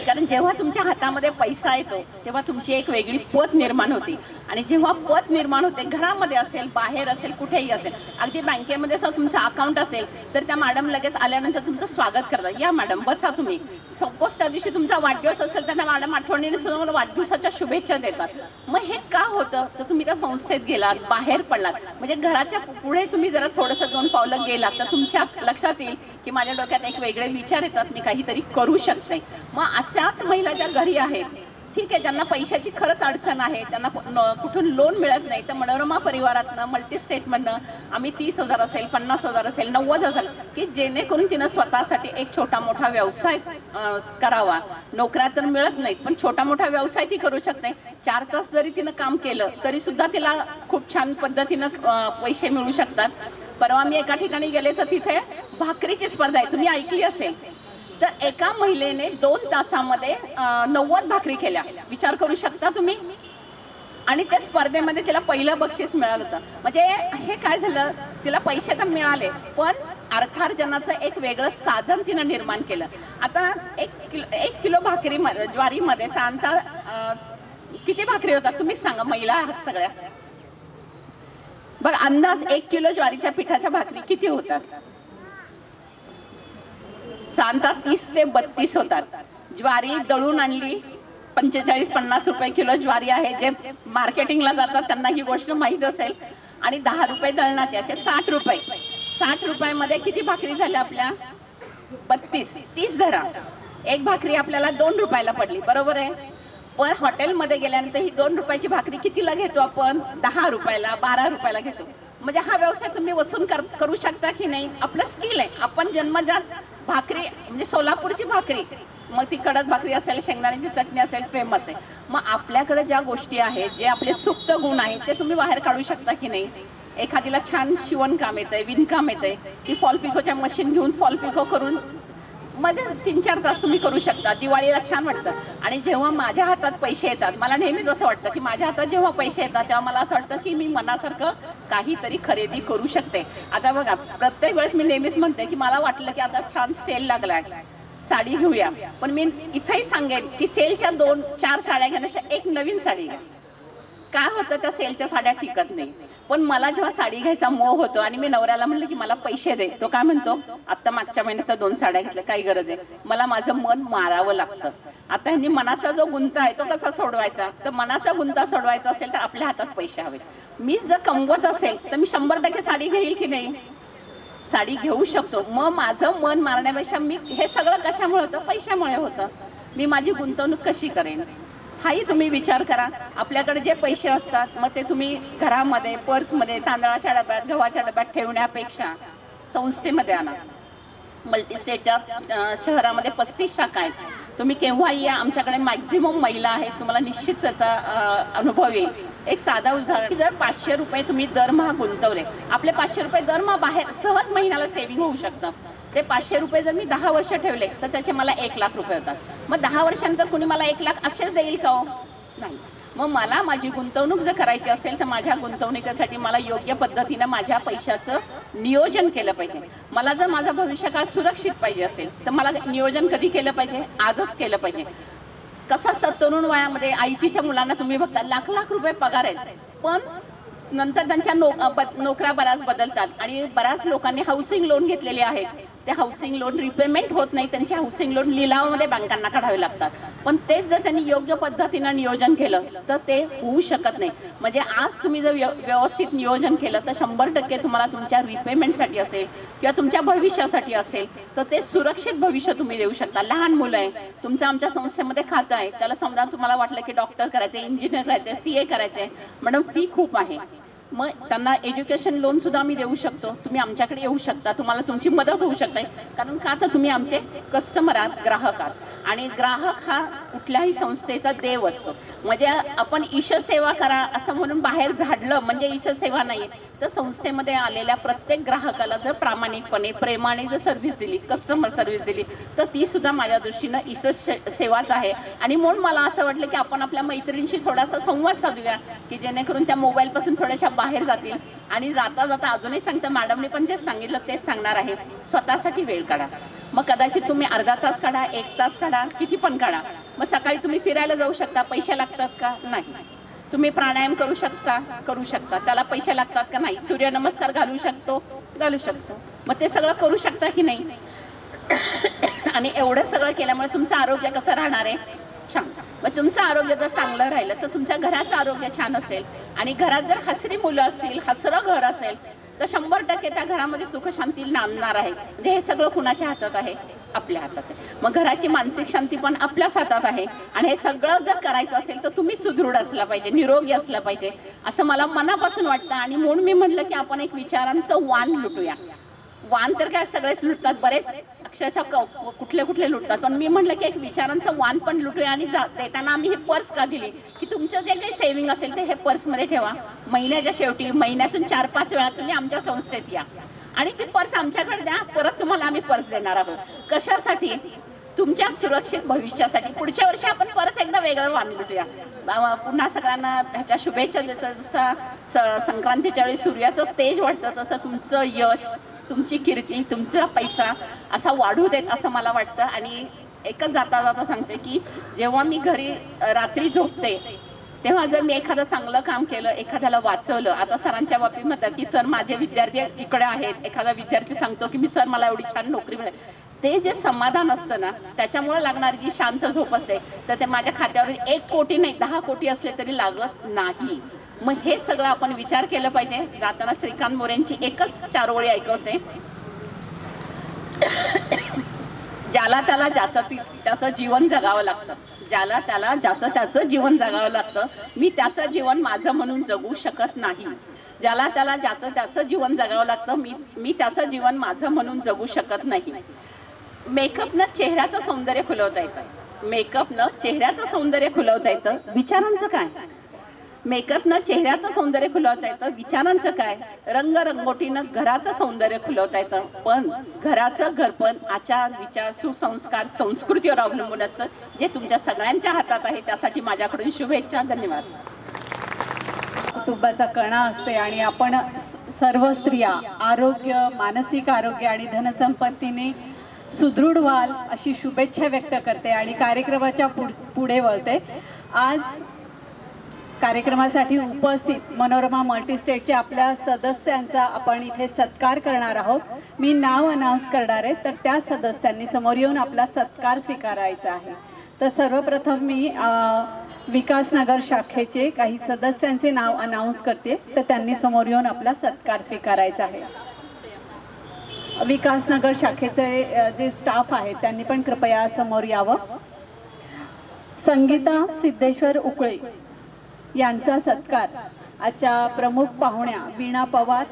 कारण जेव्हा तुमच्या हातामध्ये पैसा येतो तेव्हा तुमची एक वेगळी पत निर्माण होते. आणि जेव्हा पत निर्माण होते, घरामध्ये असेल, बाहेर असेल, कुठेही असेल, अगदी बँकेमध्ये सुद्धा तुमचं अकाउंट असेल तर त्या मॅडम लगेच आल्यानंतर तुमचं स्वागत करतात, या मॅडम बसा तुम्ही. सपोज त्या दिवशी तुमचा वाढदिवस असेल तर त्या मॅडम आठवणीने सुद्धा मला वाढदिवसाच्या शुभेच्छा देतात. मग हे का होतं? तर तुम्ही त्या संस्थेत गेलात, बाहेर पडलात, म्हणजे घराच्या पुढे तुम्ही जरा थोडंसं 2 पावलं गेलात तर तुमच्या लक्षात येईल की माझ्या डोक्यात एक वेगळे विचार येतात, मी काहीतरी करू शकते. मग अशाच महिला ज्या घरी आहेत, ठीक आहे, ज्यांना पैशाची खरंच अडचण आहे, त्यांना कुठून लोन मिळत नाही, तर मनोरमा परिवारातनं मल्टी स्टेटमधनं आम्ही 30,000 असेल, 50,000 असेल, 90,000, की जेणेकरून तिनं स्वतःसाठी एक छोटा मोठा व्यवसाय करावा. नोकऱ्या तर मिळत नाहीत, पण छोटा मोठा व्यवसाय ती करू शकते. 4 तास जरी तिनं काम केलं तरी सुद्धा तिला खूप छान पद्धतीनं पैसे मिळू शकतात. परवा मी एका ठिकाणी गेले तर तिथे भाकरीची स्पर्धा आहे, तुम्ही ऐकली असेल. तर एका महिलेने 2 तासामध्ये 90 भाकरी केल्या. विचार करू शकता तुम्ही? आणि त्या स्पर्धेमध्ये तिला पहिलं बक्षीस मिळालं होतं. म्हणजे हे काय झालं, तिला पैसे तर मिळाले, पण अर्थार्जनाचं एक वेगळं साधन तिनं निर्माण केलं. आता 1 किलो भाकरी ज्वारीमध्ये साधारणतः किती भाकरी होतात तुम्हीच सांगा, महिला आहात सगळ्या. बघ अंदाज 1 किलो ज्वारीच्या पिठाच्या भाकरी किती होतात? साधारणतः 30 ते 32 होतात. ज्वारी दळून आणली, 45-50 रुपये किलो ज्वारी आहे. जे मार्केटिंगला जातात त्यांना ही गोष्ट माहीत असेल. आणि 10 रुपये दळणाचे, असे 60 रुपये. 60 रुपयामध्ये किती भाकरी झाल्या आपल्या? 32. 30 धरा. एक भाकरी आपल्याला 2 रुपयाला पडली, बरोबर आहे. पण हॉटेलमध्ये गेल्यानंतर ही 2 रुपयाची भाकरी कितीला घेतो आपण? 10 रुपयाला, 12 रुपयाला घेतो. म्हणजे हा व्यवसाय तुम्ही वसूल करू शकता की नाही? आपलं स्किल आहे. आपण जन्मजात भाकरी, म्हणजे सोलापूरची भाकरी, मग ती कडक भाकरी असेल, शेंगदाण्याची चटणी असेल, फेमस आहे. मग आपल्याकडे ज्या गोष्टी आहेत, जे आपले सुप्त गुण आहेत, ते तुम्ही बाहेर काढू शकता की नाही? एखादीला छान शिवणकाम येतंय, विणकाम येतंय, ती फॉल पिकोच्या मशीन घेऊन फॉल पिको करून मध्ये 3-4 तास तुम्ही करू शकता. दिवाळीला छान वाटतं. आणि जेव्हा माझ्या हातात पैसे येतात, मला नेहमीच असं वाटतं की माझ्या हातात जेव्हा पैसे येतात तेव्हा मला असं वाटतं की मी मनासारखं काहीतरी खरेदी करू शकते. आता बघा, प्रत्येक वेळेस मी नेहमीच म्हणते की मला वाटलं की आता छान सेल लागलाय, साडी घेऊया, पण मी इथेही सांगेन की सेलच्या 2-4 साड्या घेण्यापेक्षा एक नवीन साडी घ्या. काय होतं, त्या सेलच्या साड्या टिकत नाही. पण मला जेव्हा साडी घ्यायचा मोह होतो आणि मी नवऱ्याला म्हणलं की मला पैसे दे, तो काय म्हणतो, आता मागच्या महिन्यात 2 साड्या घेतल्या, काही गरज आहे? मला माझं मन मारावं लागतं. आता ह्यांनी मनाचा जो गुंता आहे तो कसा सोडवायचा? तर मनाचा गुंता सोडवायचा असेल तर आपल्या हातात पैसे हवेत. मी जर कमवत असेल तर मी 100% साडी घेईल की नाही? साडी घेऊ शकतो. मग माझं मन मारण्यापेक्षा मी हे सगळं कशामुळे होतं? पैशामुळे होतं. मी माझी गुंतवणूक कशी करेन हाही तुम्ही विचार करा. आपल्याकडे जे पैसे असतात मग ते तुम्ही घरामध्ये, पर्समध्ये, तांदळाच्या डब्यात, गव्हाच्या डब्यात ठेवण्यापेक्षा संस्थेमध्ये आणा. मल्टीस्टेटच्या शहरामध्ये 35 शाखा आहेत. तुम्ही केव्हाही या, आमच्याकडे मॅक्झिमम महिला आहेत, तुम्हाला निश्चित त्याचा अनुभव येईल. एक साधा उदाहरण, जर 500 रुपये तुम्ही दरमहा गुंतवले, आपले 500 रुपये दरमहा बाहेर सहज महिन्याला सेव्हिंग होऊ शकतं. ते 500 रुपये जर मी 10 वर्ष ठेवले तर त्याचे मला 1 लाख रुपये होतात. मग 10 वर्षानंतर कुणी मला 1 लाख असेच देईल का हो? नाही. मग मला माझी गुंतवणूक जर करायची असेल तर माझ्या गुंतवणुकीसाठी मला योग्य पद्धतीनं माझ्या पैशाचं नियोजन केलं पाहिजे. मला जर माझा भविष्यकाळ सुरक्षित पाहिजे असेल तर मला नियोजन कधी केलं पाहिजे? आजच केलं पाहिजे. कसं असतं, तरुण वयामध्ये IT च्या मुलांना तुम्ही बघता लाख लाख रुपये पगार आहेत, पण नंतर त्यांच्या नोकऱ्या बऱ्याच बदलतात आणि बऱ्याच लोकांनी हाऊसिंग लोन घेतलेले आहेत. ते हाऊसिंग लोन रिपेमेंट होत नाही, त्यांचे हाऊसिंग लोन लिलावामध्ये बँकांना काढावे लागतात. पण तेच जर त्यांनी योग्य पद्धतीनं नियोजन केलं तर ते होऊ शकत नाही. म्हणजे आज तुम्ही जर व्यवस्थित नियोजन केलं तर 100% तुम्हाला तुमच्या रिपेमेंटसाठी असेल किंवा तुमच्या भविष्यासाठी असेल तर ते सुरक्षित भविष्य तुम्ही देऊ शकता. लहान मुलं आहे, तुमचं आमच्या संस्थेमध्ये खातं आहे, त्याला समजा तुम्हाला वाटलं की डॉक्टर करायचं, इंजिनियर करायचं, CA करायचं, मॅडम फी खूप आहे, मग त्यांना एज्युकेशन लोन सुद्धा आम्ही देऊ शकतो. तुम्ही आमच्याकडे येऊ शकता, तुम्हाला तुमची मदत होऊ शकते. कारण का तर तुम्ही आमचे कस्टमर आहात, ग्राहक आहात आणि ग्राहक हा कुठल्याही संस्थेचा देव असतो. म्हणजे आपण ईशसेवा करा असं म्हणून बाहेर झाडलं म्हणजे ईशसेवा नाही. तर संस्थेमध्ये आलेल्या प्रत्येक ग्राहकाला जर प्रामाणिकपणे प्रेमाने जर सर्व्हिस दिली, कस्टमर सर्व्हिस दिली तर ती सुद्धा माझ्या दृष्टीनं ईशसेवाच आहे. आणि म्हणून मला असं वाटलं की आपण आपल्या मैत्रिणीशी थोडासा संवाद साधूया की जेणेकरून त्या मोबाईलपासून थोड्याशा बाहेर जातील. आणि जाता जाता अजूनही सांगतं, मॅडमने पण जे सांगितलं तेच सांगणार आहे, स्वतःसाठी वेळ काढा. मग कदाचित तुम्ही अर्धा तास काढा, 1 तास काढा, किती पण काढा. मग सकाळी तुम्ही फिरायला जाऊ शकता, पैसे लागतात का? नाही. तुम्ही प्राणायाम करू शकता, त्याला पैसे लागतात का? नाही. सूर्यनमस्कार घालू शकतो. मग ते सगळं करू शकता की नाही? आणि एवढं सगळं केल्यामुळे तुमचं आरोग्य कसं राहणार आहे? छान. मग तुमचं आरोग्य जर चांगलं राहिलं तर तुमच्या घराचं आरोग्य छान असेल आणि घरात जर हसरी मुलं असतील, हसरं घर असेल तर 100% त्या घरामध्ये सुख शांती नांदणार आहे. म्हणजे हे सगळं कुणाच्या हातात आहे? आपल्या हातात आहे. मग घराची मानसिक शांती पण आपल्याच हातात आहे. आणि हे सगळं जर करायचं असेल तर तुम्ही सुदृढ असला पाहिजे, निरोगी असला पाहिजे असं मला मनापासून वाटतं. आणि म्हणून मी म्हटलं की आपण एक विचारांचं वाण लुटूया. वाण तर काय सगळेच लुटतात, बरेच अक्षरशः कुठले लुटतात, पण मी म्हटलं की एक विचारांचं वाण पण लुटूया. आणि देताना आम्ही ही पर्स का दिली की तुमचं जे काही सेव्हिंग असेल ते हे पर्समध्ये ठेवा. महिन्याच्या शेवटी महिन्यातून 4-5 वेळा तुम्ही आमच्या संस्थेत या आणि ती पर्स आमच्याकडे द्या. परत तुम्हाला आम्ही पर्स देणार आहोत. कशासाठी? तुमच्या सुरक्षित भविष्यासाठी. पुढच्या वर्षी आपण परत एकदा वेगळं वाण लुटूया. पुन्हा सगळ्यांना ह्याच्या शुभेच्छा. जसं संक्रांतीच्या वेळी सूर्याचं तेज वाटतं तसं तुमचं यश, तुमची कीर्ती, तुमचा पैसा असा वाढू देत असं मला वाटतं. आणि एकच जाता जाता सांगते की जेव्हा मी घरी रात्री झोपते तेव्हा जर मी एखादं चांगलं काम केलं, एखाद्याला वाचवलं. आता सरांच्या बाबतीत म्हणतात की सर माझे विद्यार्थी इकडे आहेत, एखादा विद्यार्थी सांगतो की मी सर मला एवढी छान नोकरी मिळेल, ते जे समाधान असतं ना त्याच्यामुळे लागणारी जी शांत झोप असते तर ते माझ्या खात्यावर 1 कोटी नाही 10 कोटी असले तरी लागत नाही. मग हे सगळं आपण विचार केलं पाहिजे. जाताना श्रीकांत मोरेंची एकच 4 ओळी ऐकवते. ज्याला त्याला ज्याचं त्याचं जीवन जगावं लागतं, ज्याला त्याला ज्याचं त्याचं जीवन जगावं लागतं. मी त्याचं जीवन माझं म्हणून जगू शकत नाही. ज्याला त्याला ज्याचं त्याचं जीवन जगावं लागतं, मी त्याचं जीवन माझं म्हणून जगू शकत नाही. मेकअपनं चेहऱ्याचं सौंदर्य खुलवता येतं, मेकअपनं चेहऱ्याचं सौंदर्य खुलवता येतं. विचारांचं काय? मेकअपनं चेहऱ्याचं सौंदर्य खुलवता येतं, विचारांचं काय? रंगरंगोटीनं घराचं सौंदर्य खुलवता येतं. पण घराचं घरपण आचार विचार सुसंस्कार संस्कृतीवर अवलंबून असतं, जे तुमच्या सगळ्यांच्या हातात आहे. त्यासाठी माझ्याकडून शुभेच्छा. धन्यवाद. कुटुंबाचा कणा असते आणि आपण सर्व स्त्रिया आरोग्य, मानसिक आरोग्य आणि धनसंपत्तीने सुदृढ व्हाल अशी शुभेच्छा व्यक्त करते आणि कार्यक्रमाच्या पुढे वळते. आज कार्यक्रमासाठी उपस्थित मनोरमा मल्टीस्टेटच्या आपल्या सदस्यांचा आपण इथे सत्कार करणार आहोत. मी नाव अनाऊन्स करणार आहे तर त्या सदस्यांनी समोर येऊन आपला सत्कार स्वीकारायचा आहे. तर सर्वप्रथम मी विकासनगर शाखेचे काही सदस्यांचे नाव अनाऊन्स करते तर त्यांनी समोर येऊन आपला सत्कार स्वीकारायचा आहे. विकासनगर शाखेचे जे स्टाफ आहेत त्यांनी पण कृपया समोर यावं. संगीता सिद्धेश्वर उकळे यांचा सत्कार आजच्या प्रमुख पाहुण्या वीणा पवार,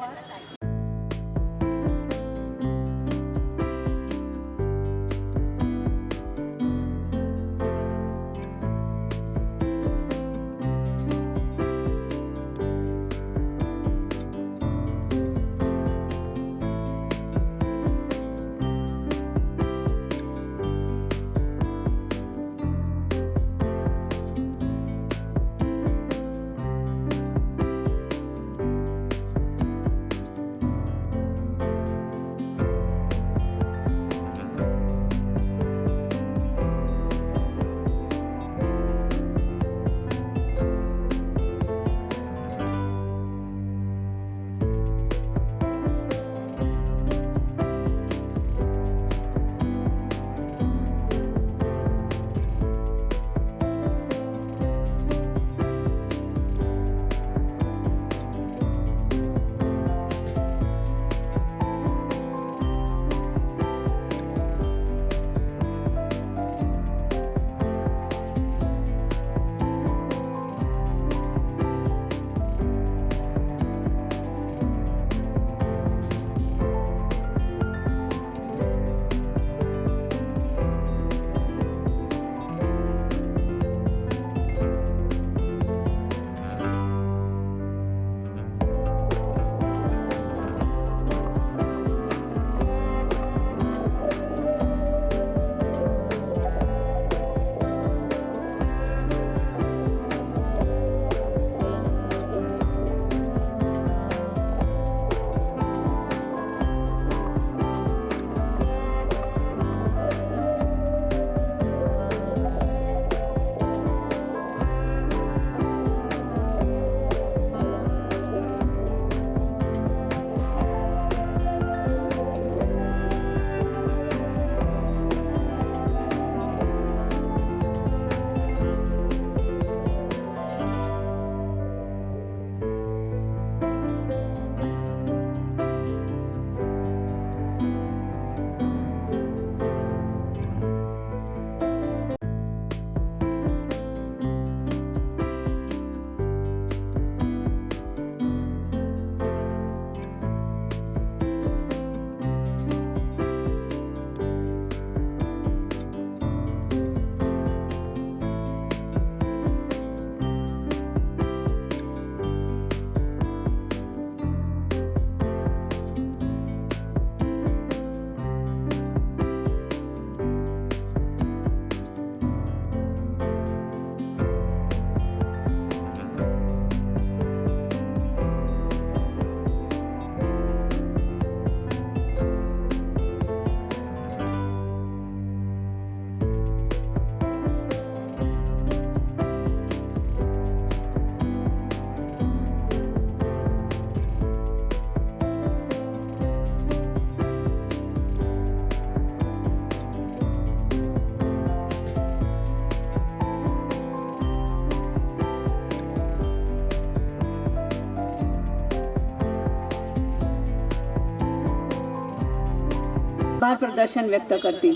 आभार प्रदर्शन व्यक्त करतील.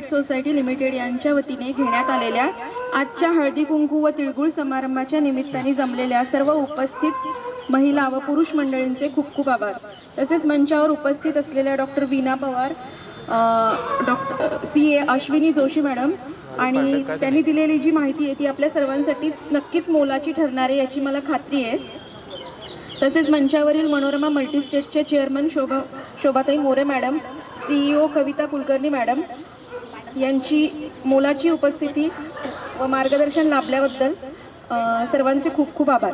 सोसायटी लिमिटेड यांच्या वतीने घेण्यात आलेल्या आजच्या हळदी कुंकू व तिळगुळ समारंभाच्या निमित्ताने जमलेल्या सर्व उपस्थित महिला व पुरुष मंडळींचे खूप खूप आभार. तसेच मंचावर उपस्थित असलेल्या doctor Veena Pawar, doctor CA Ashwini Joshi madam आणि त्यांनी दिलेली जी माहिती आहे ती आपल्या सर्वांसाठीच नक्कीच मोलाची ठरणार आहे याची मला खात्री आहे. तसेच मंचावरील Manorama मल्टीस्टेटचे chairman Shobhatai More madam, CEO कविता कुलकर्णी मॅडम यांची मोलाची उपस्थिती व मार्गदर्शन लाभल्याबद्दल सर्वांचे खूप खूप आभार.